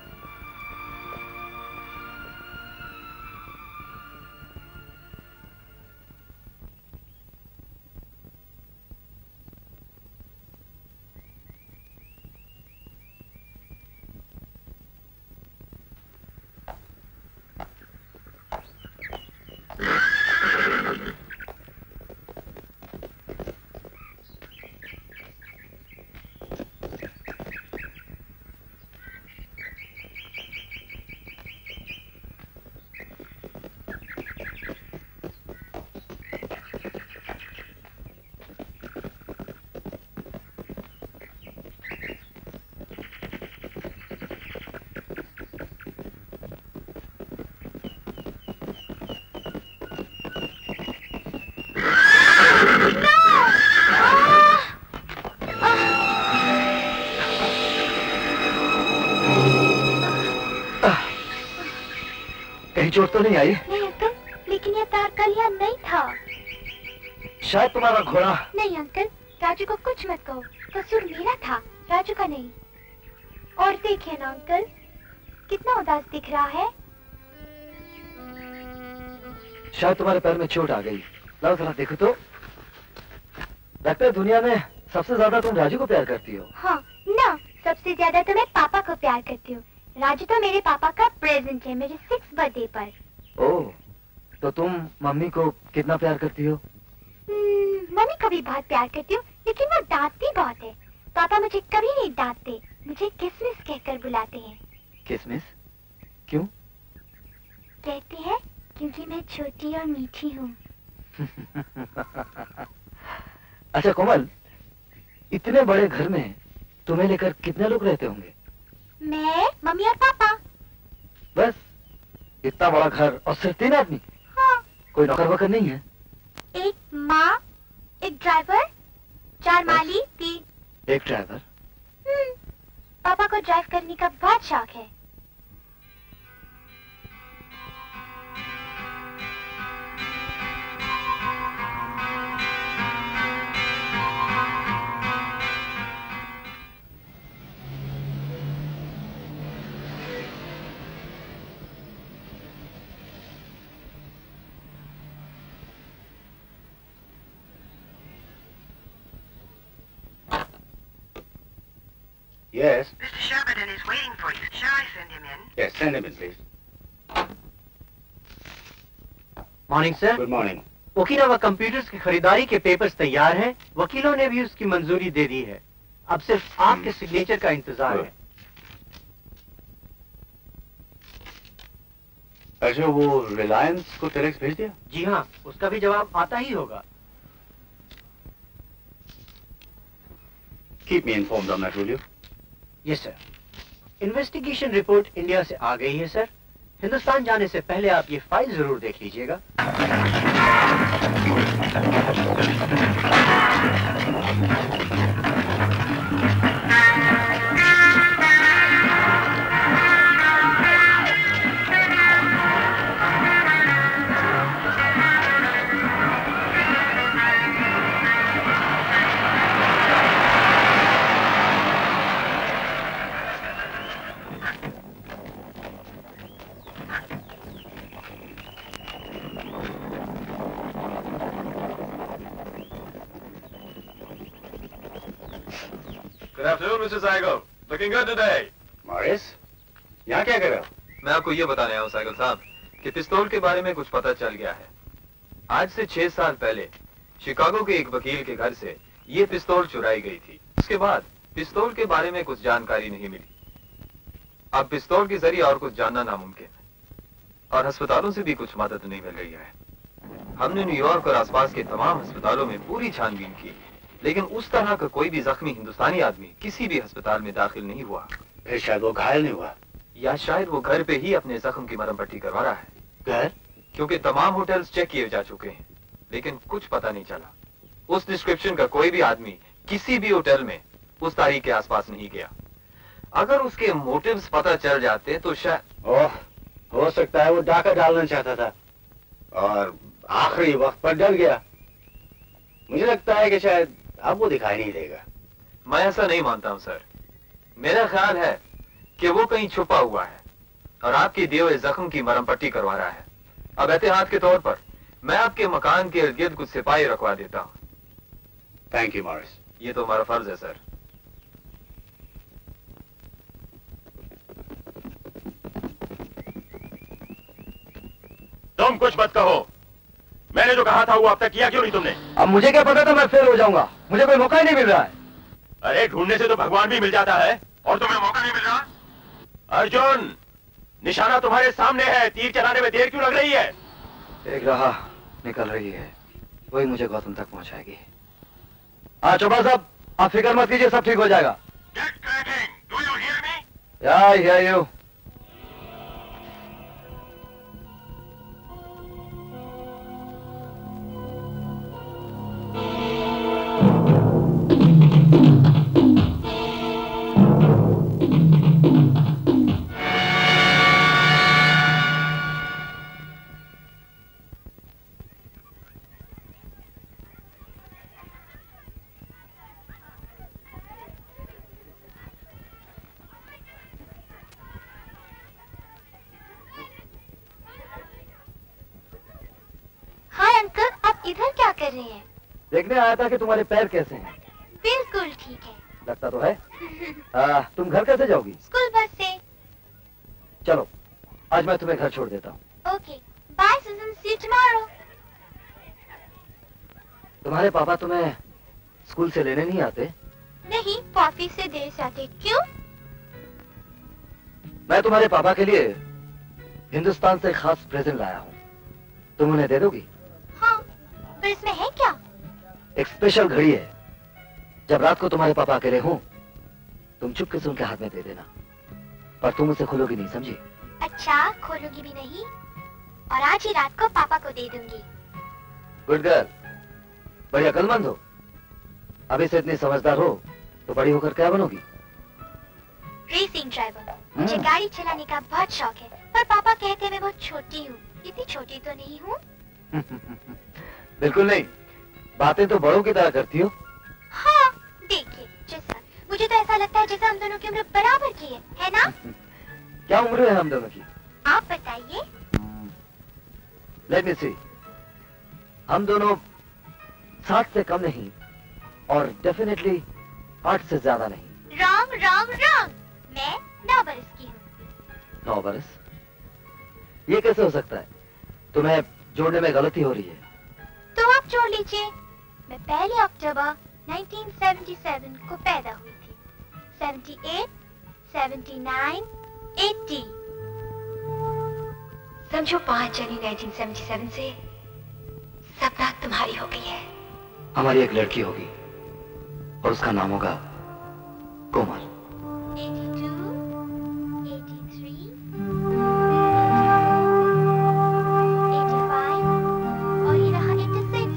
चोट तो नहीं आई? नहीं अंकल, लेकिन ये तार कल यहाँ नहीं था। शायद तुम्हारा घोड़ा। नहीं अंकल, राजू को कुछ मत कहो, कसूर मेरा था, राजू का नहीं। और देखिए ना अंकल, कितना उदास दिख रहा है। शायद तुम्हारे पैर में चोट आ गई। लाओ जरा देखो तो। लगता है दुनिया में सबसे ज्यादा तुम राजू को प्यार करती हो। हाँ ना, सबसे ज्यादा तो मैं पापा को प्यार करती हूँ। राजू तो मेरे पापा का प्रेजेंट है मेरे 6th बर्थडे पर। ओह, तो तुम मम्मी को कितना प्यार करती हो? मम्मी को भी बहुत प्यार करती हूँ, लेकिन वो डांटती बहुत है। पापा मुझे कभी नहीं डांटते, मुझे किसमिस कहकर बुलाते हैं। किसमिस? क्यों? कहते हैं क्योंकि मैं छोटी और मीठी हूँ। अच्छा कोमल, इतने बड़े घर में तुम्हें लेकर कितने लोग रहते होंगे? मैं, मम्मी और पापा। बस इतना बड़ा घर और सिर्फ 3 आदमी? हाँ। कोई नौकर वोकर नहीं है? एक माँ, एक ड्राइवर, 4 माली, 3। एक ड्राइवर? पापा को ड्राइव करने का बहुत शौक है। Yes. Mr. Sheridan is waiting for you. Shall I send him in? Yes, send him in, please. Morning sir. Good morning. Okinawa computers की खरीदारी के पेपर्स तैयार हैं, वकीलों ने भी उसकी मंजूरी दे दी है। अब सिर्फ आपके सिग्नेचर का इंतजार है। अच्छा, वो रिलायंस को टेरेक्स भेज दिया? जी हाँ, उसका भी जवाब आता ही होगा। Keep me informed on that, will you? Yes sir. Investigation report India से आ गई है सर। हिंदुस्तान जाने से पहले आप ये फाइल जरूर देख लीजिएगा। Good afternoon, Mr. Seigel. Looking good today. Morris, यहाँ क्या कर रहे हो? मैं आपको ये बताने आया हूँ साइकिल साहब कि पिस्तौल के बारे में कुछ पता चल गया है। आज से 6 साल पहले शिकागो के एक वकील के घर से ये पिस्तौल चुराई गई थी। उसके बाद पिस्तौल के बारे में कुछ जानकारी नहीं मिली। अब पिस्तौल के जरिए और कुछ जानना नामुमकिन है और अस्पतालों से भी कुछ मदद नहीं मिल रही है। हमने न्यूयॉर्क और आसपास के तमाम अस्पतालों में पूरी छानबीन की, लेकिन उस तरह का कोई भी जख्मी हिंदुस्तानी आदमी किसी भी अस्पताल में दाखिल नहीं हुआ। फिर शायद वो घायल नहीं हुआ, या शायद वो घर पे ही अपने जख्म की मरहम पट्टी करवा रहा है। घर? क्योंकि तमाम होटल्स चेक किए जा चुके हैं, लेकिन कुछ पता नहीं चला। उस डिस्क्रिप्शन का कोई भी आदमी किसी भी होटल में उस तारीख के आसपास नहीं गया। अगर उसके मोटिव्स पता चल जाते तो शायद हो सकता है वो डाका डालना चाहता था और आखिरी वक्त पर डर गया। मुझे लगता है कि शायद अब वो दिखाई नहीं देगा। मैं ऐसा नहीं मानता हूं सर। मेरा ख्याल है कि वो कहीं छुपा हुआ है और आपके दिए हुए जख्म की मरहम पट्टी करवा रहा है। अब एहतियात के तौर पर मैं आपके मकान के इर्द गिर्द कुछ सिपाही रखवा देता हूं। Thank you Morris. ये तो हमारा फर्ज है सर। तुम कुछ मत कहो। मैंने जो कहा था वो अब तक किया क्यों नहीं तुमने? अब मुझे क्या पता था मैं फेल हो जाऊंगा। मुझे कोई मौका ही नहीं मिल रहा है। अरे ढूंढने से तो भगवान भी मिल जाता है और तुम्हें मौका नहीं मिल रहा। अर्जुन, निशाना तुम्हारे सामने है, तीर चलाने में देर क्यों लग रही है? एक राह निकल रही है, वही मुझे गौतम तक पहुंचाएगी। हाँ चोपड़ा साहब, आप फिक्र मत कीजिए, सब ठीक हो जाएगा। Yeah, I hear you. इधर क्या कर रहे हैं? देखने आया था कि तुम्हारे पैर कैसे हैं। बिल्कुल ठीक है। लगता तो है। तुम घर कैसे जाओगी? स्कूल बस से। चलो, आज मैं तुम्हें घर छोड़ देता हूँ। Okay, bye Sujan, see you tomorrow. तुम्हारे पापा तुम्हें स्कूल से लेने नहीं आते? नहीं, ऑफिस से देर से आते। क्यों? मैं तुम्हारे पापा के लिए हिंदुस्तान से खास प्रेजेंट लाया हूँ, तुम उन्हें दे दोगी? हाँ, पर इसमें है क्या? एक स्पेशल घड़ी है। जब रात को तुम्हारे पापा अकेले हों, तुम चुपके से उनके हाथ में दे देना, पर तुम उसे खोलोगी नहीं, समझी? अच्छा, खोलूंगी भी नहीं और आज ही रात को पापा को दे दूंगी। गुड गर्ल, बड़ी अक्लमंद हो। अभी से इतनी समझदार हो तो बड़ी होकर क्या बनोगी? Racing driver. मुझे गाड़ी चलाने का बहुत शौक है, पर पापा कहते मैं बहुत छोटी हूँ। इतनी छोटी तो नहीं हूँ। बिल्कुल नहीं, बातें तो बड़ों की तरह करती हो। हाँ, देखिए, जैसा मुझे तो ऐसा लगता है जैसे हम दोनों की उम्र बराबर की है ना? क्या उम्र है हम दोनों की? आप बताइए। लेट मी सी, हम दोनों 60 से कम नहीं और डेफिनेटली 8 से ज्यादा नहीं। रॉन्ग रॉन्ग रॉन्ग, मैं 9 बरस की हूँ। 9 बरस? ये कैसे हो सकता है? तुम्हें जोड़ने में गलती हो रही है। तो आप जोड़ लीजिए। मैं 1 अक्टूबर 1977 को पैदा हुई थी। 78, 79, 80। समझो 5 जनवरी 1977 से सपना तुम्हारी हो गई है। हमारी एक लड़की होगी और उसका नाम होगा कोमल। 82, 83, 85 और ये रहा 86।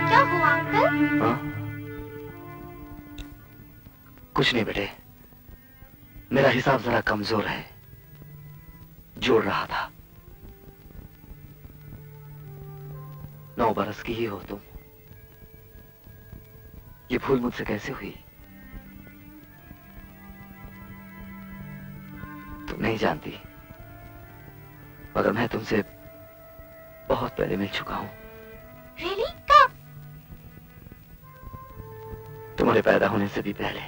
क्या हुआ अंकल? हाँ? कुछ नहीं बेटे, मेरा हिसाब जरा कमजोर है, जोड़ रहा था। 9 बरस की ही हो तुम। ये भूल मुझसे कैसे हुई? तुम नहीं जानती, मगर मैं तुमसे बहुत पहले मिल चुका हूं। Really? कब? तुम्हारे पैदा होने से भी पहले।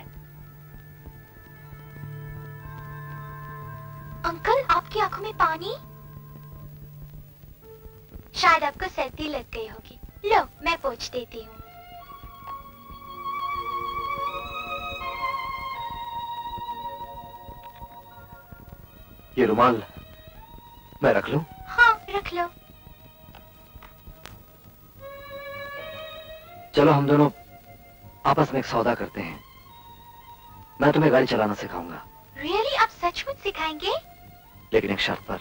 अंकल, आपकी आंखों में पानी? शायद आपको सर्दी लग गई होगी। लो, मैं पोंछ देती हूँ। ये रुमाल मैं रख लूं? हाँ, रख लो। चलो हम दोनों आपस में एक सौदा करते हैं। मैं तुम्हें गाड़ी चलाना सिखाऊंगा। Really? आप सचमुच सिखाएंगे? लेकिन एक शर्त पर।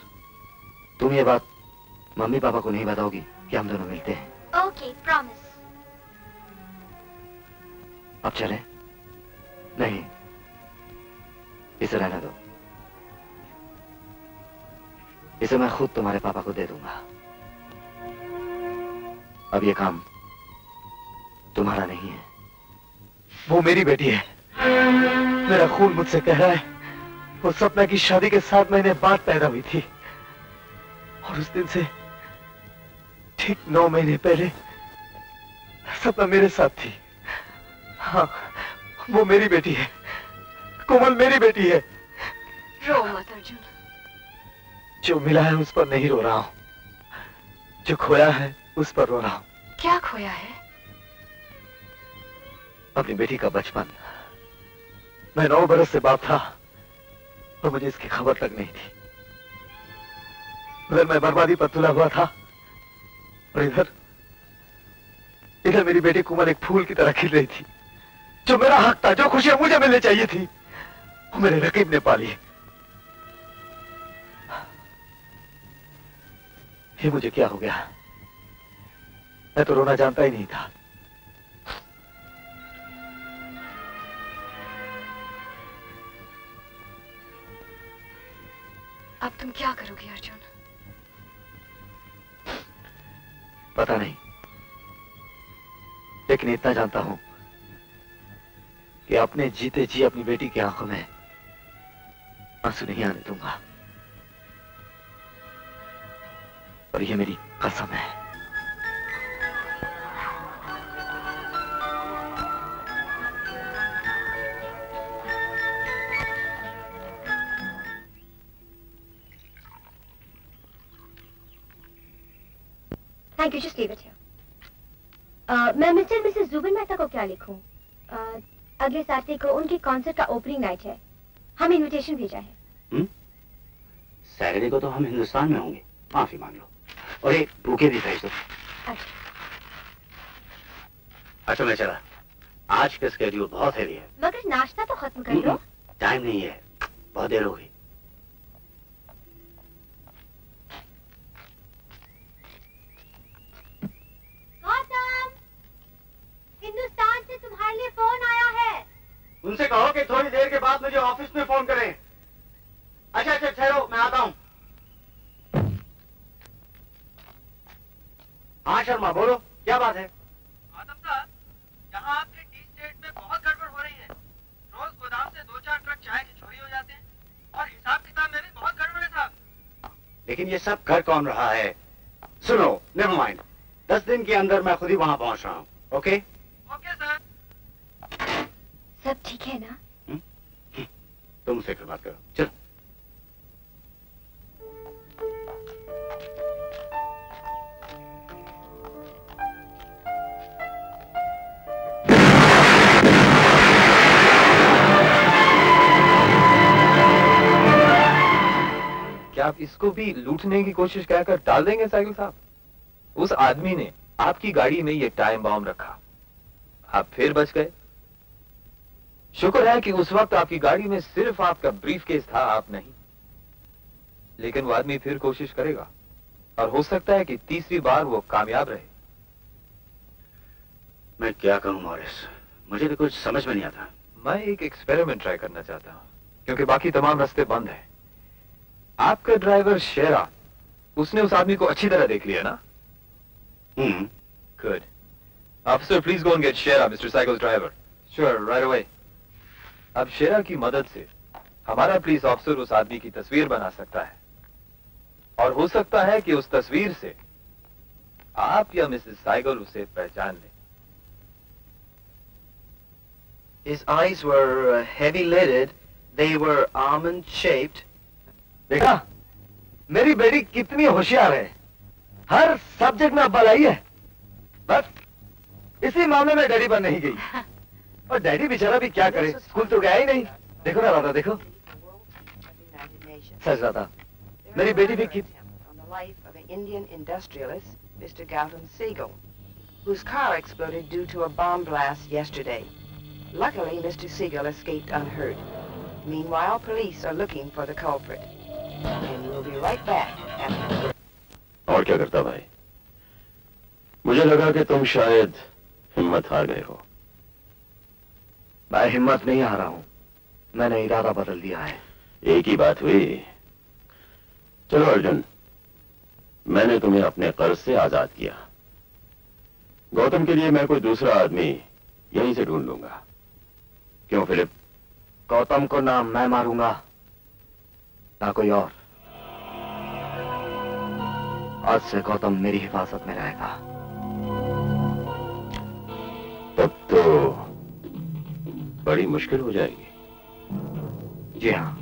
तुम ये बात मम्मी पापा को नहीं बताओगी कि हम दोनों मिलते हैं। Okay, promise. अब चलें? नहीं, इसे रहने दो। इसे मैं खुद तुम्हारे पापा को दे दूंगा। अब ये काम तुम्हारा नहीं है। वो मेरी बेटी है। मेरा खून मुझसे कह रहा है वो सपना की शादी के 7 महीने बाद पैदा हुई थी और उस दिन से ठीक 9 महीने पहले सपना मेरे साथ थी। हाँ, वो मेरी बेटी है। कोमल मेरी बेटी है। रो मत अर्जुन। जो मिला है उस पर नहीं रो रहा हूं, जो खोया है उस पर रो रहा हूं। क्या खोया है? अपनी बेटी का बचपन। मैं 9 बरस से बाप था और मुझे इसकी खबर तक नहीं थी। उधर मैं बर्बादी पर तुला हुआ था और इधर मेरी बेटी कोमल एक फूल की तरह खिल रही थी। जो मेरा हक था, जो खुशियां मुझे मिलनी चाहिए थी, वो मेरे रकीब ने पाली। ये मुझे क्या हो गया? मैं तो रोना जानता ही नहीं था। अब तुम क्या करोगे अर्जुन? पता नहीं, लेकिन इतना जानता हूं कि अपने जीते जी अपनी बेटी की आंखों में आंसू नहीं आने दूंगा। और ये मेरी कसम है। Thank you, just leave it here. मैं मिस्टर मिसेस जुबिन मेहता को क्या लिखूं? अगले सैटरडे को उनके कॉन्सर्ट का ओपनिंग नाइट है। हम इनविटेशन भेजा है। सैटरडे को तो हम हिंदुस्तान में होंगे, माफी मांग लो। और एक बुके भी भेज दो। अच्छा मैं चला, आज का स्केड्यूल बहुत हैवी है। मगर नाश्ता तो खत्म कर दो। टाइम नहीं है, बहुत देर हो गई। गौतम, हिंदुस्तान से तुम्हारे लिए फोन आया है। उनसे कहो कि थोड़ी देर के बाद मुझे ऑफिस में फोन करें। अच्छा अच्छा ठहरो, मैं आता हूं। हाँ शर्मा बोलो, क्या बात है? गौतम साहब, यहाँ आपके टी स्टेट में बहुत गड़बड़ हो रही है। रोज गोदाम से 2-4 ट्रक चाय की चोरी हो जाते हैं और हिसाब किताब में भी बहुत गड़बड़ है साहब। लेकिन ये सब कर कौन रहा है? सुनो, नेवर माइंड, 10 दिन के अंदर मैं खुद ही वहां पहुंच रहा हूँ। Okay okay sir. सब ठीक है ना? तुम फिक्र मत करो, चलो। क्या आप इसको भी लूटने की कोशिश कहकर टाल देंगे साइकिल साहब? उस आदमी ने आपकी गाड़ी में ये टाइम बॉम्ब रखा, आप फिर बच गए। शुक्र है कि उस वक्त आपकी गाड़ी में सिर्फ आपका ब्रीफकेस था, आप नहीं। लेकिन वो आदमी फिर कोशिश करेगा और हो सकता है कि तीसरी बार वो कामयाब रहे। मैं क्या कहूं मॉरिस, मुझे तो कुछ समझ में नहीं आता। मैं एक एक्सपेरिमेंट ट्राई करना चाहता हूं, क्योंकि बाकी तमाम रास्ते बंद हैं। आपका ड्राइवर शेरा, उसने उस आदमी को अच्छी तरह देख लिया ना? Good. Officer please go and get Shera, mister cycle driver. Sure, right away. अब शेरा की मदद से हमारा पुलिस ऑफिसर उस आदमी की तस्वीर बना सकता है। और हो सकता है कि उस तस्वीर से आप या मिसेस साइगल उसे पहचान लें। His eyes were heavy lidded. They were almond shaped. देखा मेरी बेटी कितनी होशियार है, हर सब्जेक्ट में अव्वल आई है। बस इसी मामले में डैडी पर नहीं गई, और डैडी बेचारा भी क्या करे, स्कूल तो गया ही नहीं। देखो ना राधा, देखो सच राधा, मेरी बेटी भी on the life of an Indian industrialist, Mr. Gautam Siegel, whose car exploded due to a bomb blast yesterday. Luckily, Mr. Siegel escaped unhurt. Meanwhile, police are looking for the culprit. And we'll be right back after... और क्या करता भाई? मुझे लगा कि तुम शायद हिम्मत हार गए हो। मैं हिम्मत नहीं हारा हूं, मैंने इरादा बदल दिया है। एक ही बात हुई। चलो अर्जुन, मैंने तुम्हें अपने कर्ज से आजाद किया। गौतम के लिए मैं कोई दूसरा आदमी यहीं से ढूंढ लूंगा। क्यों फिलिप? गौतम को ना मैं मारूंगा ना कोई और। आज से गौतम मेरी हिफाजत में रहेगा। तब तो बड़ी मुश्किल हो जाएगी। जी हाँ,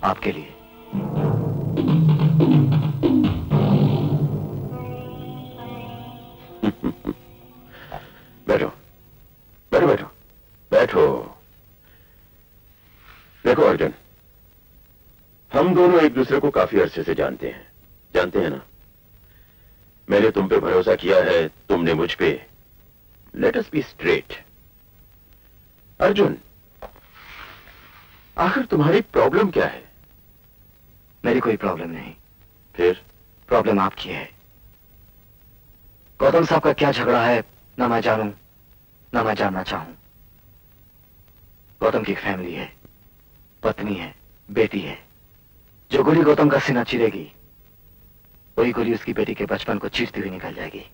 आपके लिए। बैठो बैठो बैठो बैठो। देखो अर्जुन, हम दोनों एक दूसरे को काफी अरसे से जानते हैं ना। मैंने तुम पे भरोसा किया है, तुमने मुझ पे। Let us be straight. Arjun, आखिर तुम्हारी प्रॉब्लम क्या है? मेरी कोई प्रॉब्लम नहीं। फिर? प्रॉब्लम आपकी है। गौतम साहब का क्या झगड़ा है ना मैं जानूं ना मैं जानना चाहूं। गौतम की एक फैमिली है, पत्नी है, बेटी है। जो गोली गौतम का सीना चीरेगी, वही गोली उसकी बेटी के बचपन को चीरती हुई निकल जाएगी।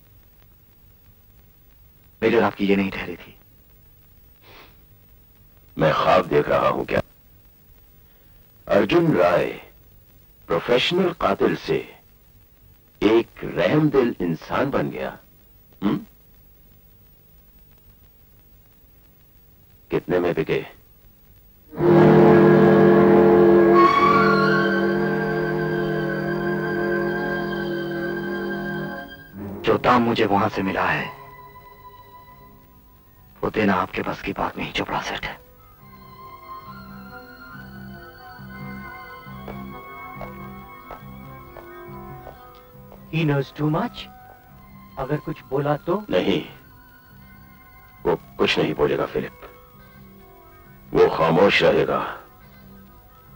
मेरी और आपकी ये नहीं ठहरी थी। मैं ख्वाब देख रहा हूं क्या? अर्जुन राय प्रोफेशनल कातिल से एक रहमदिल इंसान बन गया। कितने में बिके? जो दाम मुझे वहां से मिला है वो देना आपके बस की बात नहीं, चोपड़ा सेठ। He knows too much. अगर कुछ बोला तो? नहीं, वो कुछ नहीं बोलेगा फिलिप। वो खामोश रहेगा,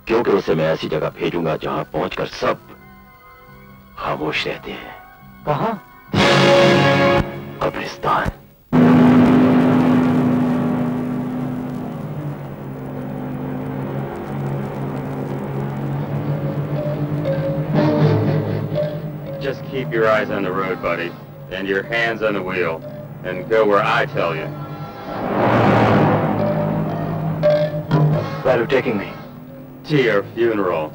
क्योंकि उसे मैं ऐसी जगह भेजूंगा जहां पहुंचकर सब खामोश रहते हैं। कहां? कब्रिस्तान। Just keep your eyes on the road, buddy, and your hands on the wheel, and go where I tell you. Where are you taking me? To your funeral.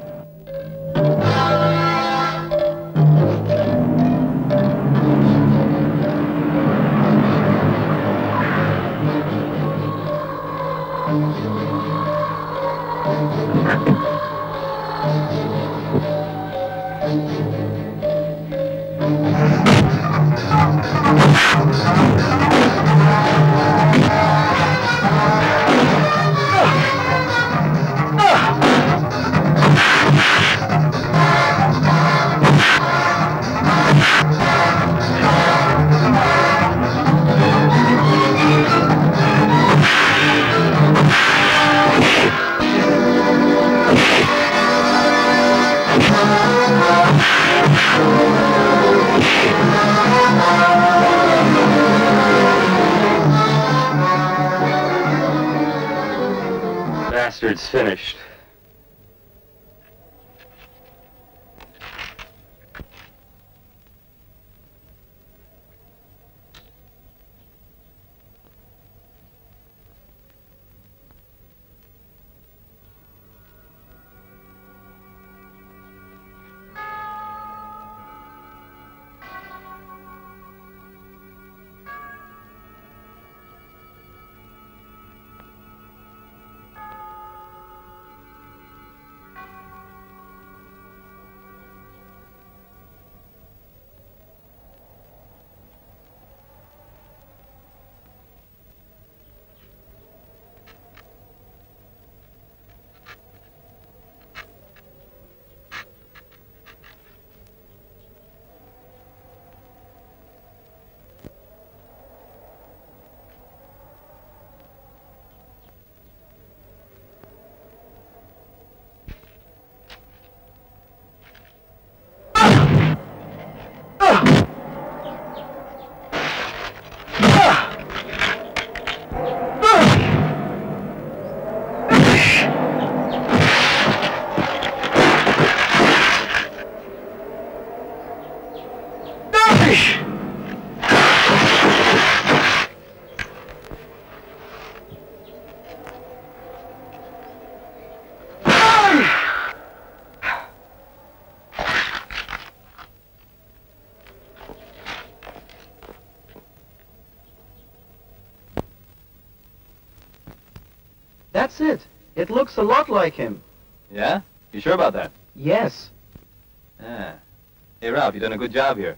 Bastard's finished. That's it. It looks a lot like him. Yeah? You sure about that? Yes. Yeah. Hey, Ralph, you've done a good job here.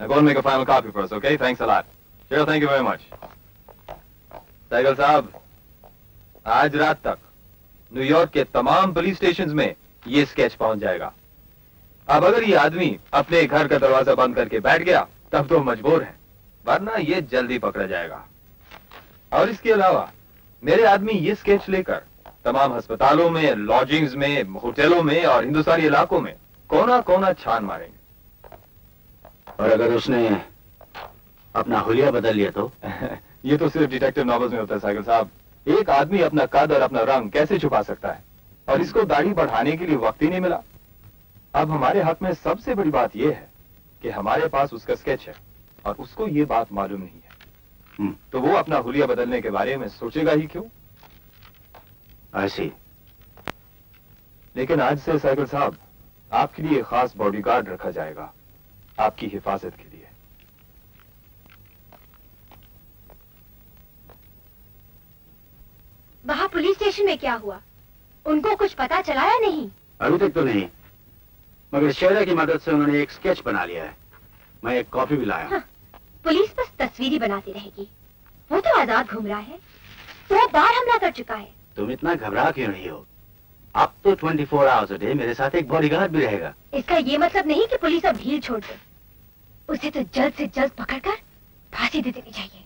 Now go and make a final copy for us, okay? Thanks a lot. Sure, thank you very much. Sehgal साहब, आज रात तक New York के तमाम police stations में ये sketch पहुंच जाएगा। अब अगर ये आदमी अपने घर का दरवाजा बंद करके बैठ गया, तब तो मजबूर है, वरना ये जल्दी पकड़ा जाएगा। और इसके अलावा मेरे आदमी ये स्केच लेकर तमाम अस्पतालों में, लॉजिंग्स में, होटलों में और हिंदुस्तानी इलाकों में कोना कोना छान मारेंगे। और अगर उसने अपना हुलिया बदल लिया तो? ये तो सिर्फ डिटेक्टिव नॉवेल्स में होता है साइकिल साहब। एक आदमी अपना कद और अपना रंग कैसे छुपा सकता है? और इसको दाढ़ी बढ़ाने के लिए वक्त ही नहीं मिला। अब हमारे हाथ में सबसे बड़ी बात यह है कि हमारे पास उसका स्केच है और उसको ये बात मालूम नहीं है। तो वो अपना हुलिया बदलने के बारे में सोचेगा ही क्यों? ऐसी। लेकिन आज से साइकिल साहब आपके लिए खास बॉडीगार्ड रखा जाएगा, आपकी हिफाजत के लिए। वहाँ पुलिस स्टेशन में क्या हुआ? उनको कुछ पता चला या नहीं? अभी तक तो नहीं, मगर शेरा की मदद से उन्होंने एक स्केच बना लिया है। मैं एक कॉपी भी लाया। हाँ, पुलिस बस तस्वीरें बनाती रहेगी। वो तो आजाद घूम रहा है, 2 बार हमला कर चुका है। तुम इतना घबरा क्यों रही हो? अब तो 24 आवर्स अ डे मेरे साथ एक बॉडीगार्ड भी रहेगा। इसका ये मतलब नहीं कि पुलिस अब ढील छोड़ दे। उसे तो जल्द से जल्द पकड़कर फांसी दे देनी चाहिए।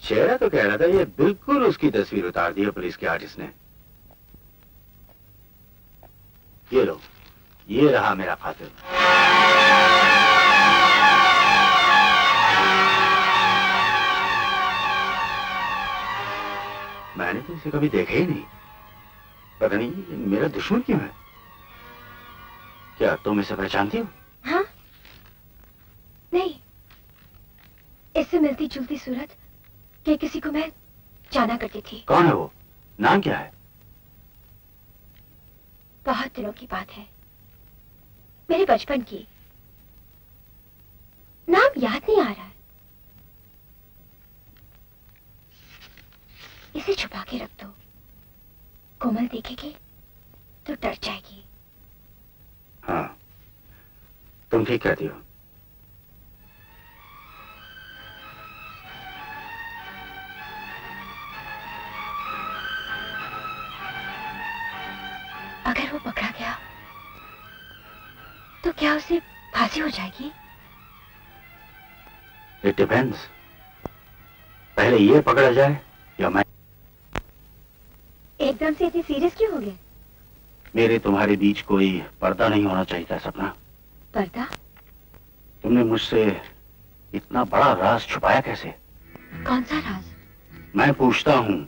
शेरा तो कह रहा था ये बिल्कुल उसकी तस्वीर उतार दी है पुलिस के आर्टिस्ट ने। ये लो, ये रहा मेरा फातिल। मैंने तो इसे कभी देखा ही नहीं। पता नहीं ये मेरा दुश्मन क्यों है? क्या तुम इसे पहचानती हो? हाँ? नहीं, इससे मिलती जुलती सूरत के किसी को मैं जाना करती थी। कौन है वो? नाम क्या है? बहुत दिनों की बात है, मेरे बचपन की। नाम याद नहीं आ रहा है। इसे छुपा के रख दो, कोमल देखेगी तो डर जाएगी। हाँ, तुम ठीक कहती हो। अगर वो पकड़ा गया तो क्या उसे फांसी हो जाएगी? It depends. पहले ये पकड़ा जाए या मैं। एकदम से इतनी सीरियस क्यों हो गए? मेरे तुम्हारे बीच कोई पर्दा नहीं होना चाहिए था सपना। पर्दा? तुमने मुझसे इतना बड़ा राज छुपाया कैसे? कौन सा राज? मैं पूछता हूँ,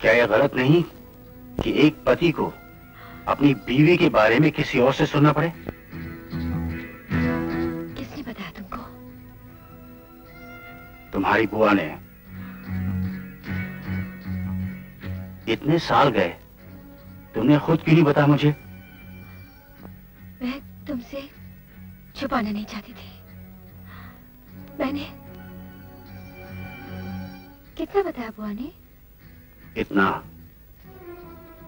क्या यह गलत नहीं कि एक पति को अपनी बीवी के बारे में किसी और से सुनना पड़े? किसने बताया तुमको? तुम्हारी बुआ ने। इतने साल गए, तुमने खुद क्यों नहीं बताया मुझे? मैं तुमसे छुपाना नहीं चाहती थी। मैंने कितना बताया बुआ ने? इतना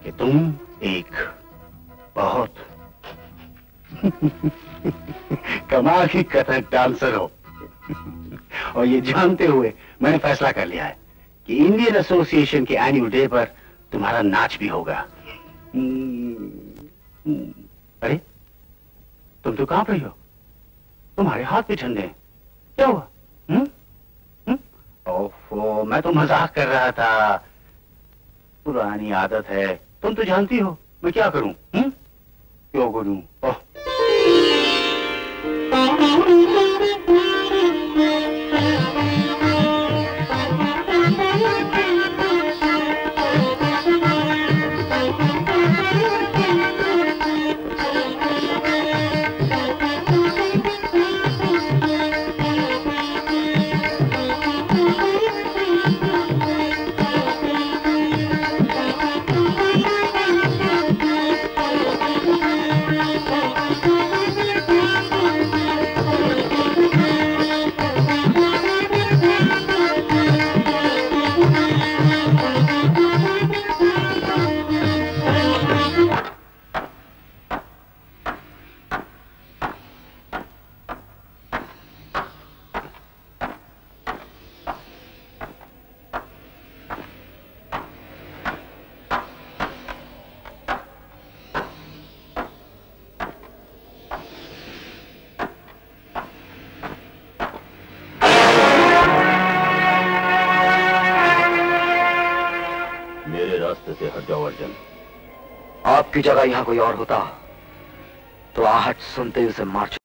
कि तुम एक बहुत कमाल की कथक डांसर हो। और ये जानते हुए मैंने फैसला कर लिया है कि इंडियन एसोसिएशन के एनुअल डे पर तुम्हारा नाच भी होगा। अरे तुम तो कांप रही हो, तुम्हारे हाथ भी ठंडे हैं। क्या हुआ? ओफो, मैं तो मजाक कर रहा था। पुरानी आदत है, तुम तो जानती हो मैं क्या करूं। क्यों करूं? ओह रास्ते से हट जाओ अर्जुन। आपकी जगह यहाँ कोई और होता तो आहट सुनते ही उसे मार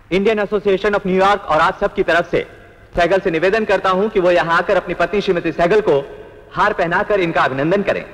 इंडियन एसोसिएशन ऑफ न्यूयॉर्क और आप सब की तरफ से सहगल से निवेदन करता हूं कि वो यहां आकर अपनी पत्नी श्रीमती सहगल को हार पहनाकर इनका अभिनंदन करें।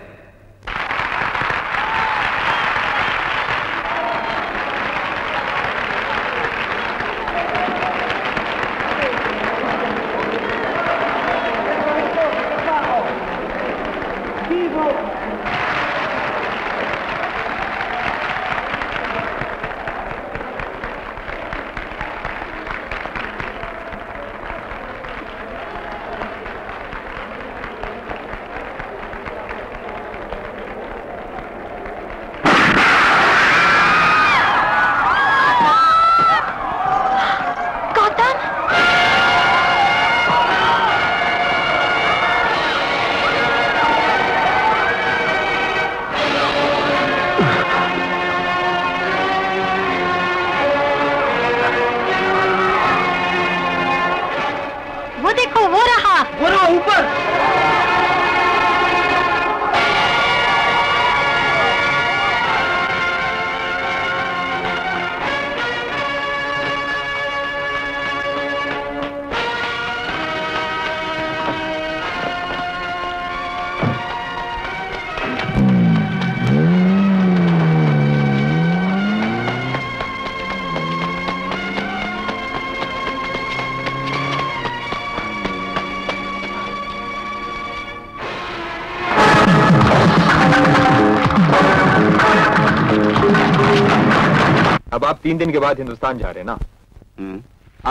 अब आप 3 दिन के बाद हिंदुस्तान जा रहे हैं ना?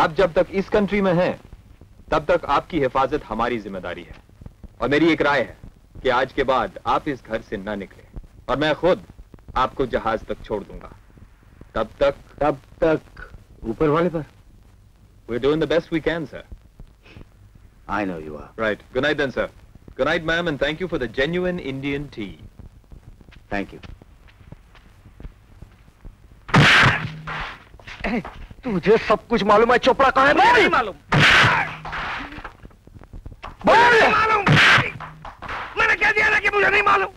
आप जब तक इस कंट्री में हैं, तब तक आपकी हिफाजत हमारी जिम्मेदारी है। और मेरी एक राय है कि आज के बाद आप इस घर से ना निकले और मैं खुद आपको जहाज तक छोड़ दूंगा। तब तक ऊपर वाले पर। We're doing the best we can, sir. I know you are. Right. Good night then, sir. Good night, ma'am, and thank you for the genuine Indian tea. Thank you. तुझे सब कुछ मालूम है चोपड़ा कहाँ है? मुझे नहीं मालूम। बोल! नहीं मालूम। मैंने कह दिया ना कि मुझे नहीं मालूम।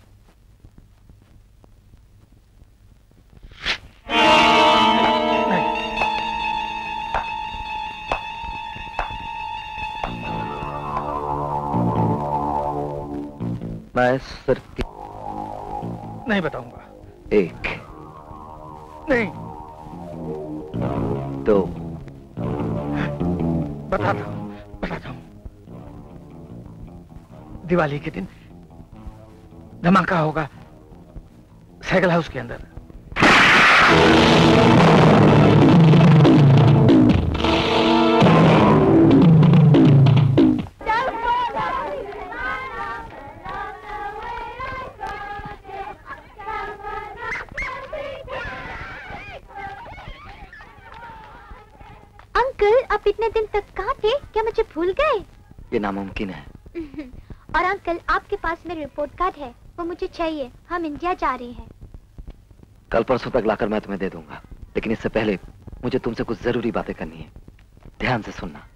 मैं सिर्फ नहीं बताऊंगा। 1 नहीं 2 बताता हूँ। दिवाली के दिन धमाका होगा साइकिल हाउस के अंदर। अंकल, आप इतने दिन तक कहाँ थे? क्या मुझे भूल गए? ये नामुमकिन है। और अंकल, आपके पास मेरी रिपोर्ट कार्ड है, वो मुझे चाहिए। हम इंडिया जा रहे हैं। कल परसों तक लाकर मैं तुम्हें दे दूंगा, लेकिन इससे पहले मुझे तुमसे कुछ जरूरी बातें करनी है। ध्यान से सुनना।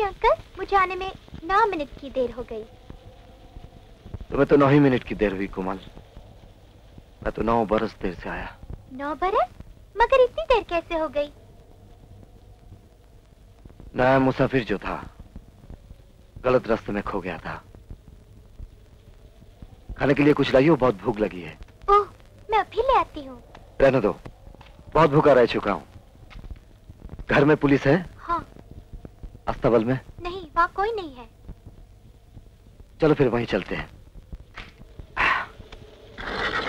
अंकल, मुझे आने में 9 मिनट की देर हो गई। तुम्हें तो 9 ही मिनट की देर हुई कोमल। मैं तो 9 बरस देर से आया। 9 बरस? मगर इतनी देर कैसे हो गई? नया मुसाफिर जो था गलत रास्ते में खो गया था। खाने के लिए कुछ लाइयो, बहुत भूख लगी है। ओह, मैं अभी ले आती हूँ। रहने दो, बहुत भूखा रह चुका हूँ। घर में पुलिस है? हाँ। अस्तबल में? नहीं, वहाँ कोई नहीं है। चलो फिर वहीं चलते हैं।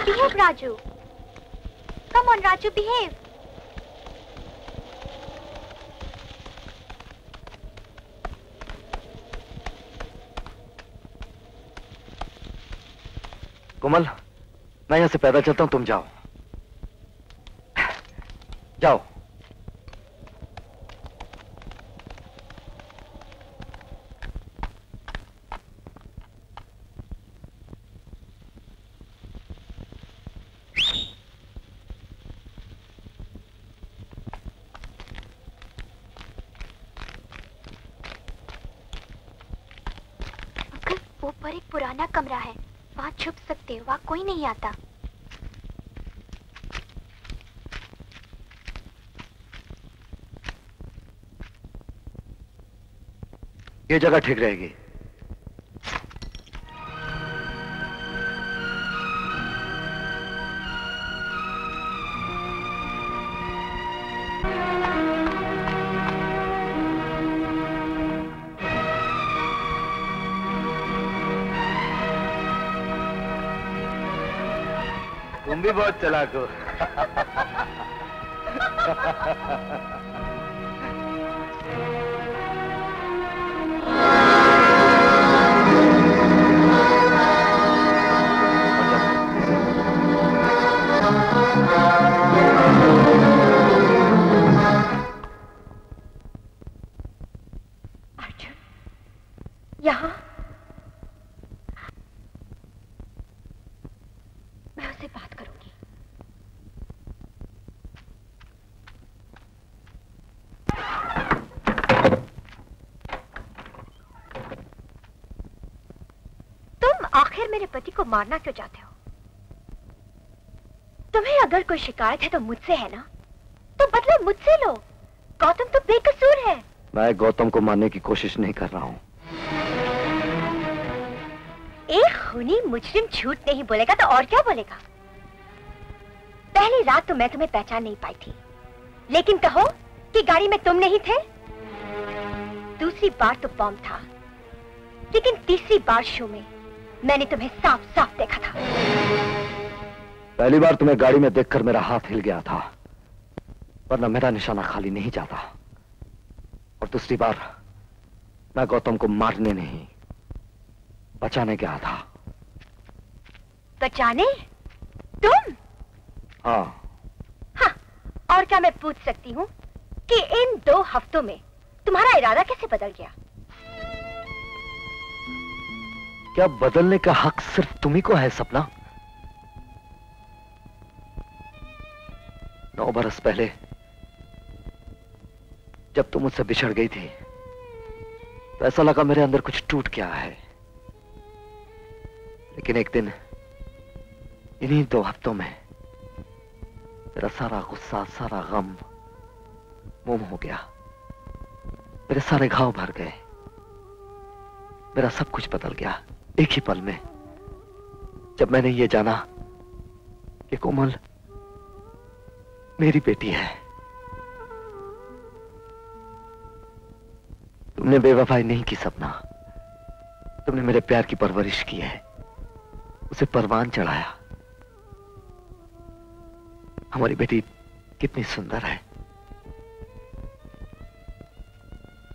Behave Raju. Come on Raju, behave. Komal, मैं यहाँ से पैदल चलता हूँ, तुम जाओ। जाओ। ऊपर एक पुराना कमरा है, वहाँ छुप सकते हो, वहाँ कोई नहीं आता। ये जगह ठीक रहेगी। तुम भी बहुत चालाक हो। अर्जुन, यहाँ? मैं उससे बात करूंगी। तुम आखिर मेरे पति को मारना क्यों चाहते हो? तुम्हें अगर कोई शिकायत है तो मुझसे है ना, तो बदला मुझसे लो। गौतम तो बेकसूर है। मैं गौतम को मारने की कोशिश नहीं कर रहा हूँ। एक खूनी मुजरिम झूठ नहीं बोलेगा तो और क्या बोलेगा? पहली रात तो मैं तुम्हें पहचान नहीं पाई थी, लेकिन कहो कि गाड़ी में तुम नहीं थे। दूसरी बार तो बॉम्ब था, लेकिन तीसरी बार शो में मैंने तुम्हें साफ साफ देखा था। पहली बार तुम्हें गाड़ी में देखकर मेरा हाथ हिल गया था, वरना मेरा निशाना खाली नहीं जाता। और दूसरी बार मैं गौतम को मारने नहीं, बचाने गया था। बचाने? तुम? हाँ। और क्या मैं पूछ सकती हूँ कि इन 2 हफ्तों में तुम्हारा इरादा कैसे बदल गया? क्या बदलने का हक सिर्फ तुम्ही को है सपना? 9 बरस पहले जब तुम मुझसे बिछड़ गई थी तो ऐसा लगा मेरे अंदर कुछ टूट गया है। लेकिन एक दिन इन्हीं 2 हफ्तों में मेरा सारा गुस्सा, सारा गम मोम हो गया। मेरे सारे घाव भर गए, मेरा सब कुछ बदल गया एक ही पल में, जब मैंने ये जाना कि कोमल मेरी बेटी है। तुमने बेवफाई नहीं की सपना, तुमने मेरे प्यार की परवरिश की है, उसे परवान चढ़ाया। हमारी बेटी कितनी सुंदर है,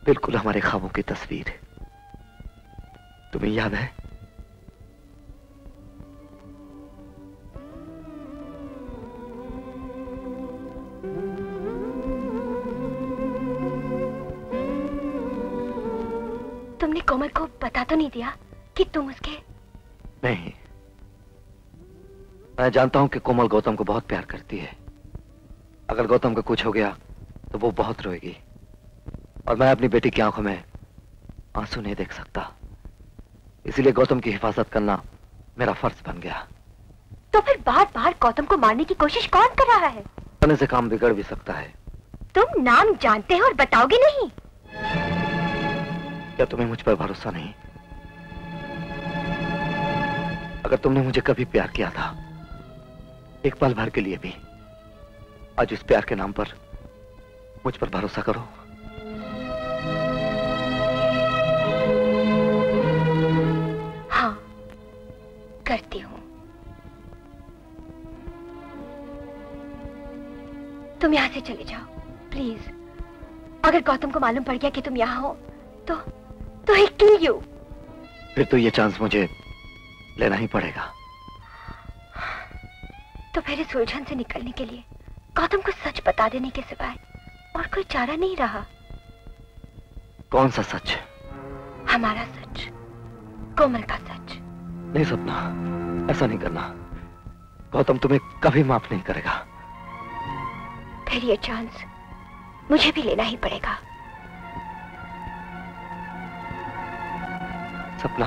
बिल्कुल हमारे ख्वाबों की तस्वीर। तुम्हें याद है? तुमने कोमल को बता तो नहीं दिया कि तुम उसके? नहीं, मैं जानता हूं कि कोमल गौतम को बहुत प्यार करती है। अगर गौतम को कुछ हो गया तो वो बहुत रोएगी, और मैं अपनी बेटी की आंखों में आंसू नहीं देख सकता। इसीलिए गौतम की हिफाजत करना मेरा फर्ज बन गया। तो फिर बार बार गौतम को मारने की कोशिश कौन कर रहा है? करने से काम बिगड़ भी सकता है। तुम नाम जानते हो और बताओगे नहीं? क्या तुम्हें मुझ पर भरोसा नहीं? अगर तुमने मुझे कभी प्यार किया था, एक पल भर के लिए भी, आज उस प्यार के नाम पर मुझ पर भरोसा करो। हाँ, करती हूँ। तुम यहाँ से चले जाओ प्लीज। अगर गौतम को मालूम पड़ गया कि तुम यहाँ हो तो ही किल यू। फिर तो ये चांस मुझे लेना ही पड़ेगा। तो फिर इस उलझन से निकलने के लिए गौतम को सच बता देने के सिवाय और कोई चारा नहीं रहा। कौन सा सच? हमारा सच, कोमल का सच। नहीं सपना, ऐसा नहीं करना। गौतम तुम्हें कभी माफ नहीं करेगा। फिर ये चांस मुझे भी लेना ही पड़ेगा। सपना,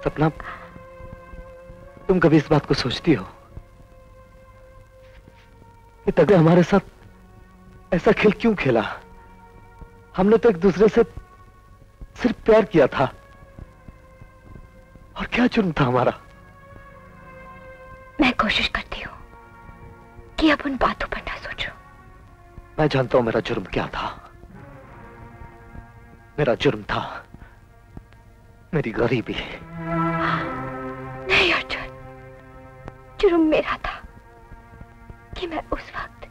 सपना, तुम कभी इस बात को सोचती हो कि तगड़े हमारे साथ ऐसा खेल क्यों खेला? हमने तो एक दूसरे से सिर्फ प्यार किया था, और क्या जुर्म था हमारा? मैं कोशिश करती हूँ कि अब उन बातों पर ना सोचो। मैं जानता हूं मेरा जुर्म क्या था। मेरा जुर्म था मेरी गरीबी। नहीं अर्जुन, जुर्म मेरा था कि मैं उस वक्त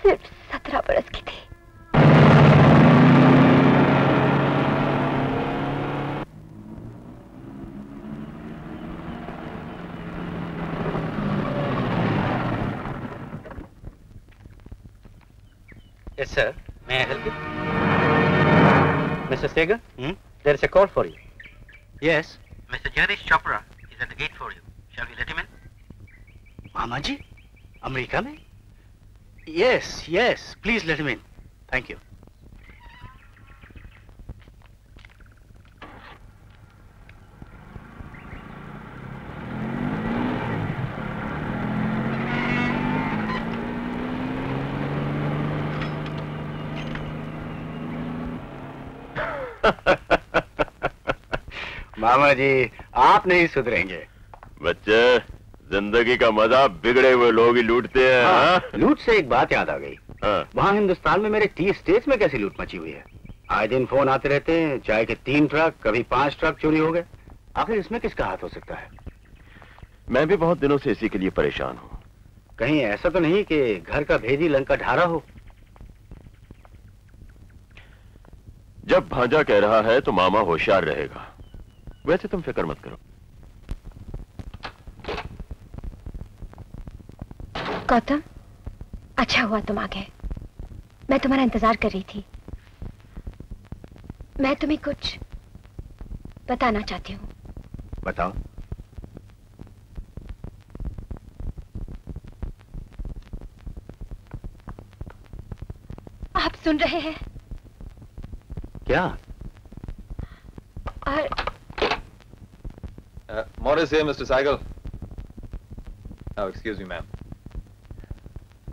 सिर्फ 17 बरस की थी। Yes, sir. May I help you? Mr. Segar, there is a call for you. Yes. Mr. Jagdish Chopra is at the gate for you. Shall we let him in? मामा जी, अमेरिका में? Yes, yes. Please let him in. Thank you. मामा जी, आप नहीं सुधरेंगे। बच्चे, जिंदगी का मजा बिगड़े हुए लोग ही लूटते हैं। हाँ, लूट से एक बात याद आ गई। हाँ। वहाँ हिंदुस्तान में मेरे 30 स्टेट्स में कैसी लूट मची हुई है। आए दिन फोन आते रहते हैं, चाय के 3 ट्रक, कभी 5 ट्रक चोरी हो गए। आखिर इसमें किसका हाथ हो सकता है? मैं भी बहुत दिनों से इसी के लिए परेशान हूँ। कहीं ऐसा तो नहीं कि घर का भेदी लंका ढारा हो? जब भांजा कह रहा है तो मामा होशियार रहेगा। वैसे तुम फिक्र मत करो। गौतम, अच्छा हुआ तुम आ गए। मैं तुम्हारा इंतजार कर रही थी। मैं तुम्हें कुछ बताना चाहती हूँ। बताओ। आप सुन रहे हैं? क्या? Morris here, Mr. Segal. Oh, excuse me, ma'am.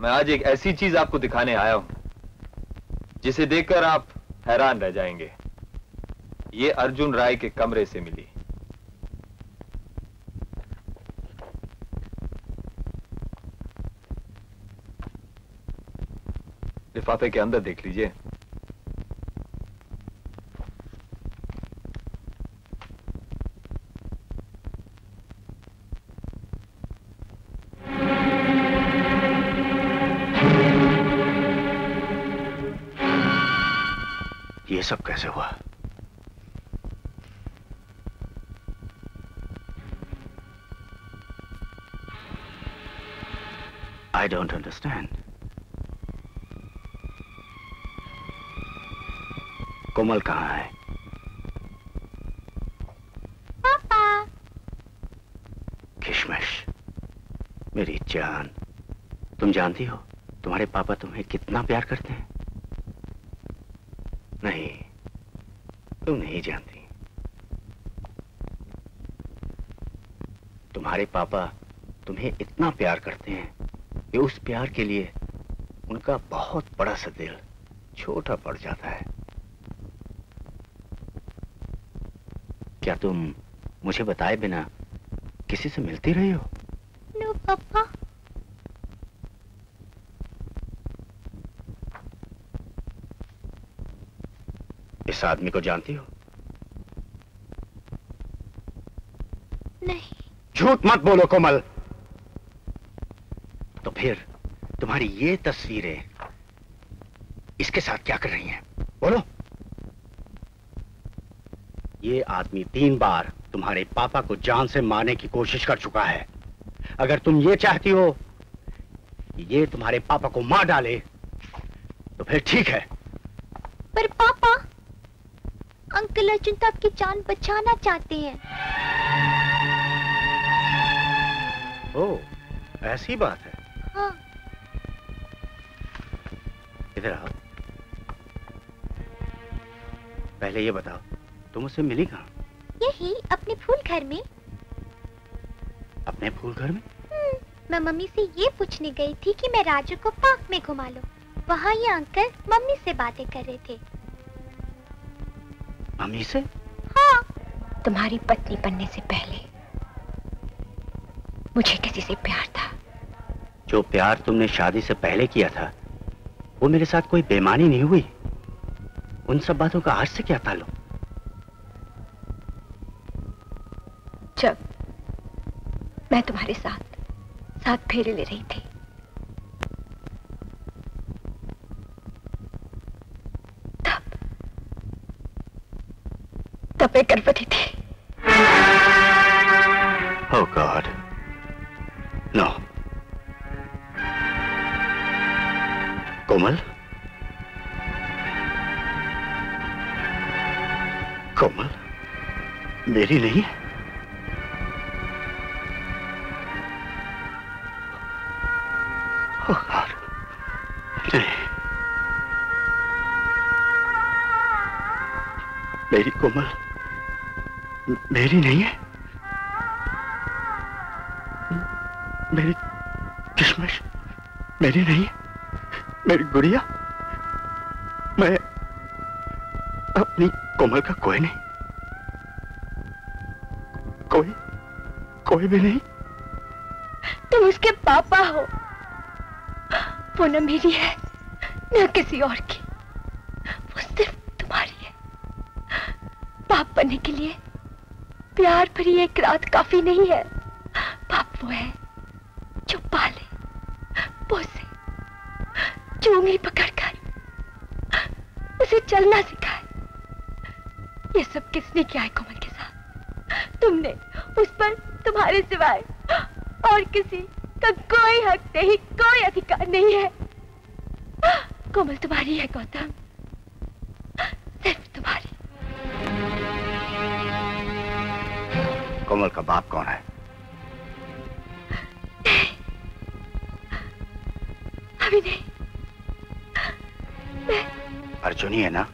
मैं आज एक ऐसी चीज आपको दिखाने आया हूं जिसे देखकर आप हैरान रह जाएंगे। ये अर्जुन राय के कमरे से मिली। लिफाफे के अंदर देख लीजिए। ये सब कैसे हुआ? I don't understand. कोमल कहाँ है? पापा। किशमिश, मेरी जान, तुम जानती हो तुम्हारे पापा तुम्हें कितना प्यार करते हैं? नहीं, तुम नहीं जानती। तुम्हारे पापा तुम्हें इतना प्यार करते हैं कि उस प्यार के लिए उनका बहुत बड़ा सा दिल छोटा पड़ जाता है। क्या तुम मुझे बताए बिना किसी से मिलती रही हो? नो पापा। इस आदमी को जानती हो? नहीं। झूठ मत बोलो कोमल। तो फिर तुम्हारी ये तस्वीरें इसके साथ क्या कर रही हैं? बोलो। ये आदमी 3 बार तुम्हारे पापा को जान से मारने की कोशिश कर चुका है। अगर तुम ये चाहती हो कि ये तुम्हारे पापा को मार डाले तो फिर ठीक है। पर पापा, अंकल अर्जुन तो आपकी जान बचाना चाहते हैं। ओह, ऐसी बात है। हाँ। इधर आओ। पहले ये बताओ, तुम उससे मिली कहाँ? यही अपने फूल घर में। अपने फूल घर में? मैं मम्मी से ये पूछने गई थी कि मैं राजू को पार्क में घुमा लो। वहाँ ये अंकल मम्मी से बातें कर रहे थे। मम्मी से? हाँ। तुम्हारी पत्नी बनने से पहले मुझे किसी से प्यार था। जो प्यार तुमने शादी से पहले किया था वो मेरे साथ कोई बेईमानी नहीं हुई। उन सब बातों का आज से क्या ताल्लुक? जब मैं तुम्हारे साथ फेरे ले रही थी, तब मैं गर्भवती थी। Oh God, no. कोमल, कोमल, मेरी नहीं? Oh God, नहीं। मेरी कोमल मेरी नहीं है। मेरी किशमिश मेरी नहीं है। मेरी गुड़िया, मैं अपनी कोमल का कोई नहीं, कोई भी नहीं। तुम उसके पापा हो। वो न मेरी है न किसी और की, वो सिर्फ तुम्हारी है। बाप बनने के लिए प्यार भरी एक रात काफी नहीं है। बाप वो है जो पाले, पोसे, जो उंगली पकड़कर उसे चलना सिखाए। ये सब किसने किया है कोमल के साथ? तुमने। उस पर तुम्हारे सिवाय और किसी का कोई हक नहीं, कोई अधिकार नहीं है। कोमल तुम्हारी है गौतम, सिर्फ तुम्हारी। कोमल का बाप कौन है? अभी नहीं। अर्जुन ही है ना?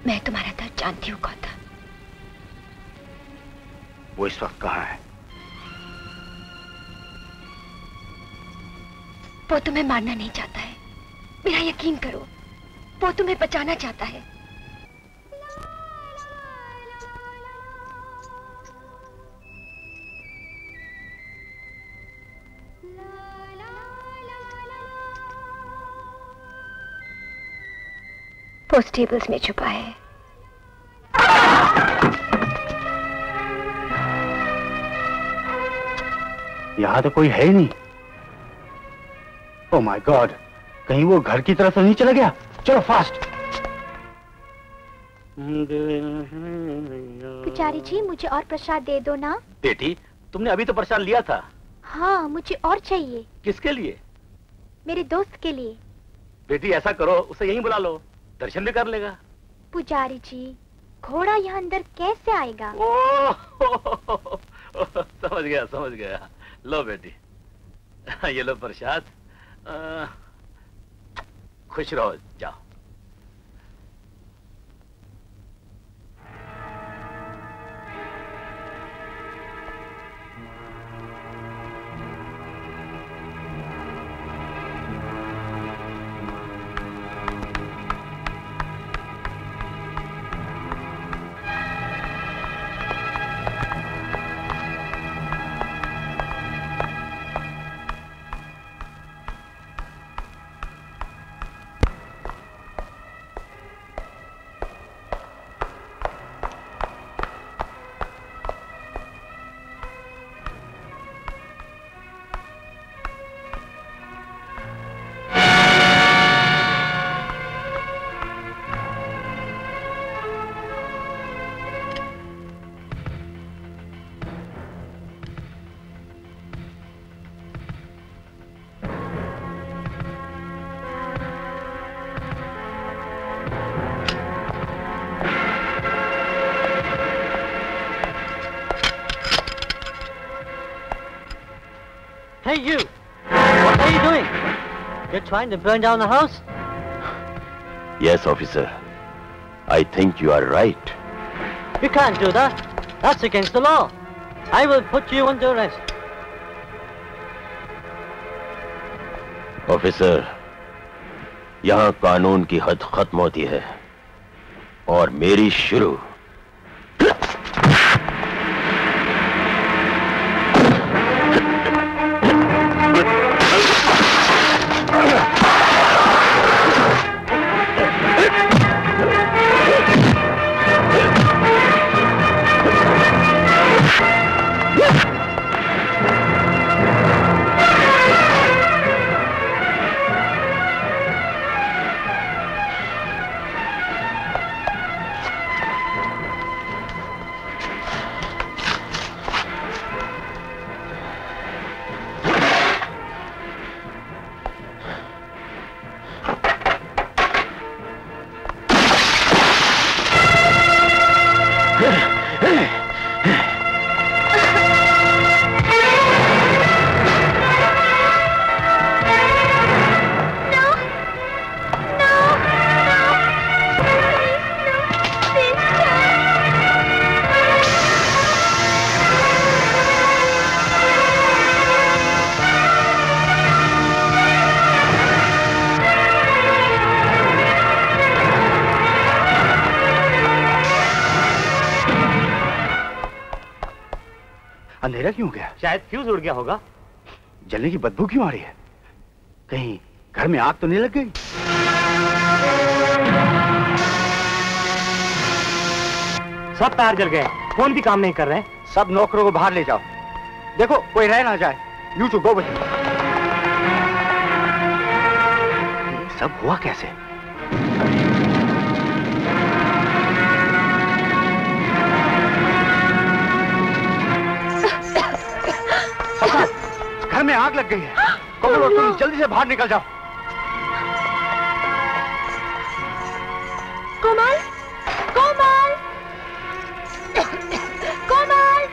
मैं तुम्हारा दर्द जानती हूँ गौतम। वो इस वक्त कहाँ है? वो तुम्हें मारना नहीं चाहता है, मेरा यकीन करो। वो तुम्हें बचाना चाहता है। वो स्टेबल्स में छुपा है। यहाँ तो कोई है ही नहीं। ओह माय गॉड, कहीं वो घर की तरफ तो नहीं चला गया? चलो फास्ट। पुजारी जी, मुझे और प्रसाद दे दो ना। बेटी, तुमने अभी तो प्रसाद लिया था। हाँ, मुझे और चाहिए। किसके लिए? मेरे दोस्त के लिए। बेटी ऐसा करो, उसे यहीं बुला लो, दर्शन भी कर लेगा। पुजारी जी, घोड़ा यहाँ अंदर कैसे आएगा? समझ गया। लो बेटी, ये लो प्रसाद। खुश रहो, जाओ। Hey, you! What are you doing? You're trying to burn down the house? Yes, officer. I think you are right. You can't do that. That's against the law. I will put you under arrest. Officer, यहाँ कानून की हद खत्म होती है और मेरी शुरू। अंधेरा क्यों हो गया? शायद फ्यूज उड़ गया होगा। जलने की बदबू क्यों आ रही है? कहीं घर में आग तो नहीं लग गई? सब तार जल गए, फोन भी काम नहीं कर रहे हैं। सब नौकरों को बाहर ले जाओ, देखो कोई रह ना जाए। You two go with me. ये सब हुआ कैसे? घर में आग लग गई है। कोमल, तुम जल्दी से बाहर निकल जाओ। कोमल, कोमल, कोमल।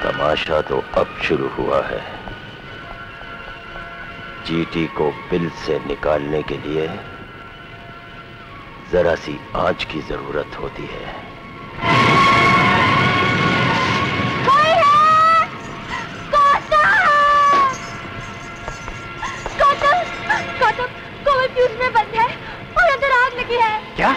तमाशा तो अब शुरू हुआ है। चींटी को बिल से निकालने के लिए जरा सी आंच की जरूरत होती है। कोई है? गौतम, कोई फ्यूज में बंद है और अंदर आग लगी है। क्या?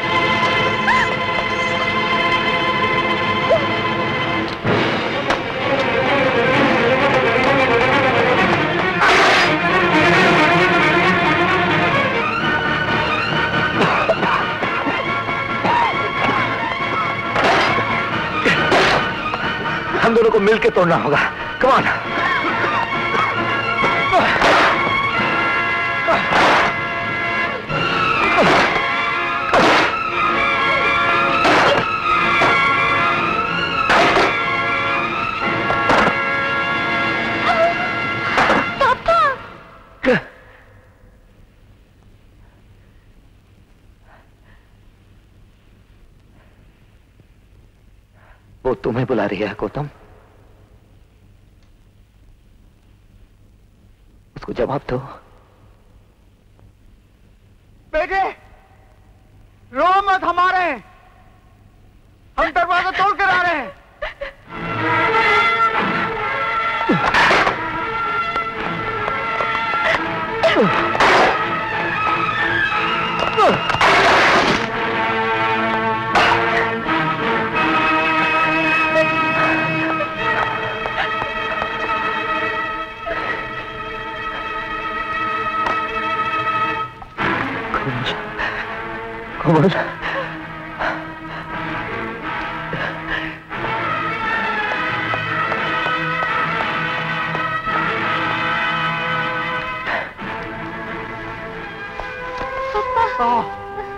हम दोनों को मिलकर तोड़ना होगा। Come on. वो तुम्हें बुला रही है गौतम। उसको जवाब दो। बेटे, रो मत, हमारे हैं। हम दरवाजा तोड़ कर आ रहे हैं। कोमल,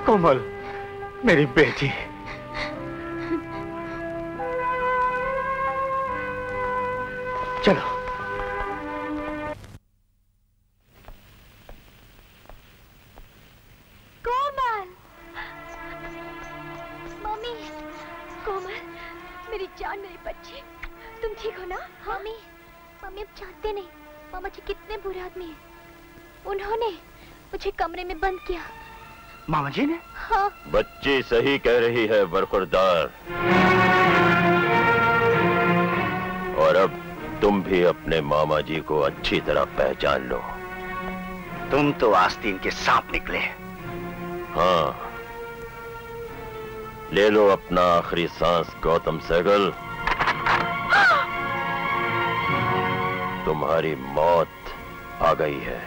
कोमल, मेरी बेटी। चलो। कोमल, मम्मी, कोमल, मेरी जान, मेरी बच्ची, तुम ठीक हो ना? मम्मी, मम्मी अब जानते नहीं मामा जी कितने बुरे आदमी हैं। उन्होंने मुझे कमरे में बंद किया। मामा जी ने? हाँ। बच्ची सही कह रही है बरखुरदार। और अब तुम भी अपने मामा जी को अच्छी तरह पहचान लो। तुम तो आस्तीन के सांप निकले। हाँ, ले लो अपना आखिरी सांस गौतम सहगल। तुम्हारी मौत आ गई है।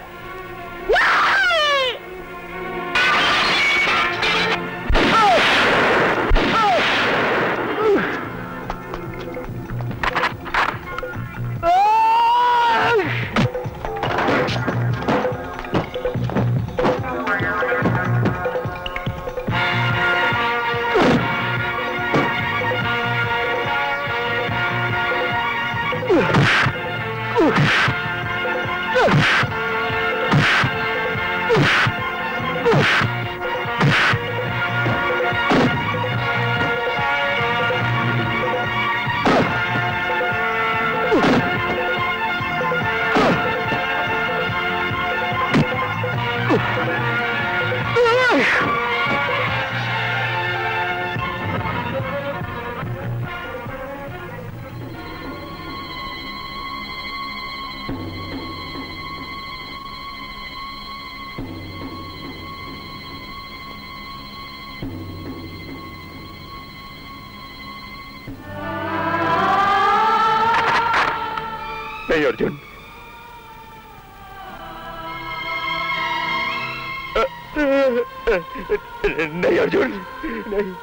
नहीं अर्जुन, नहीं अर्जुन, नहीं।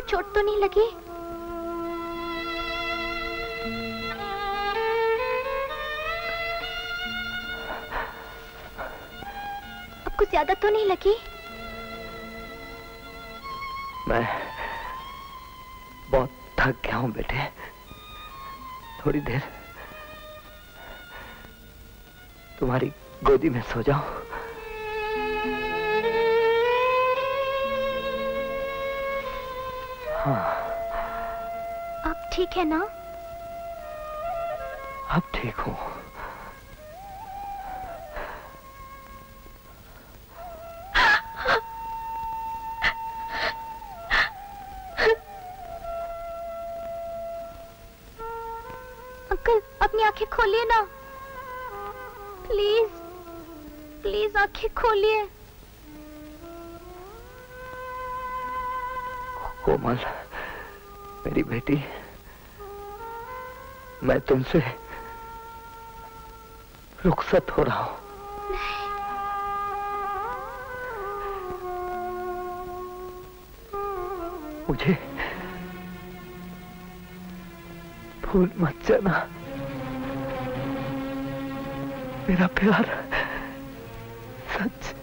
चोट तो नहीं लगी? आपको ज्यादा तो नहीं लगी? मैं बहुत थक गया हूं बेटे, थोड़ी देर तुम्हारी गोदी में सो जाऊं। हाँ। आप ठीक है ना? अब ठीक हूं। अंकल, अपनी आंखें खोलिए ना, प्लीज प्लीज आंखें खोलिए। कोमल, मेरी बेटी, मैं तुमसे रुखसत हो रहा हूं। मुझे भूल मत जाना, मेरा प्यार सच।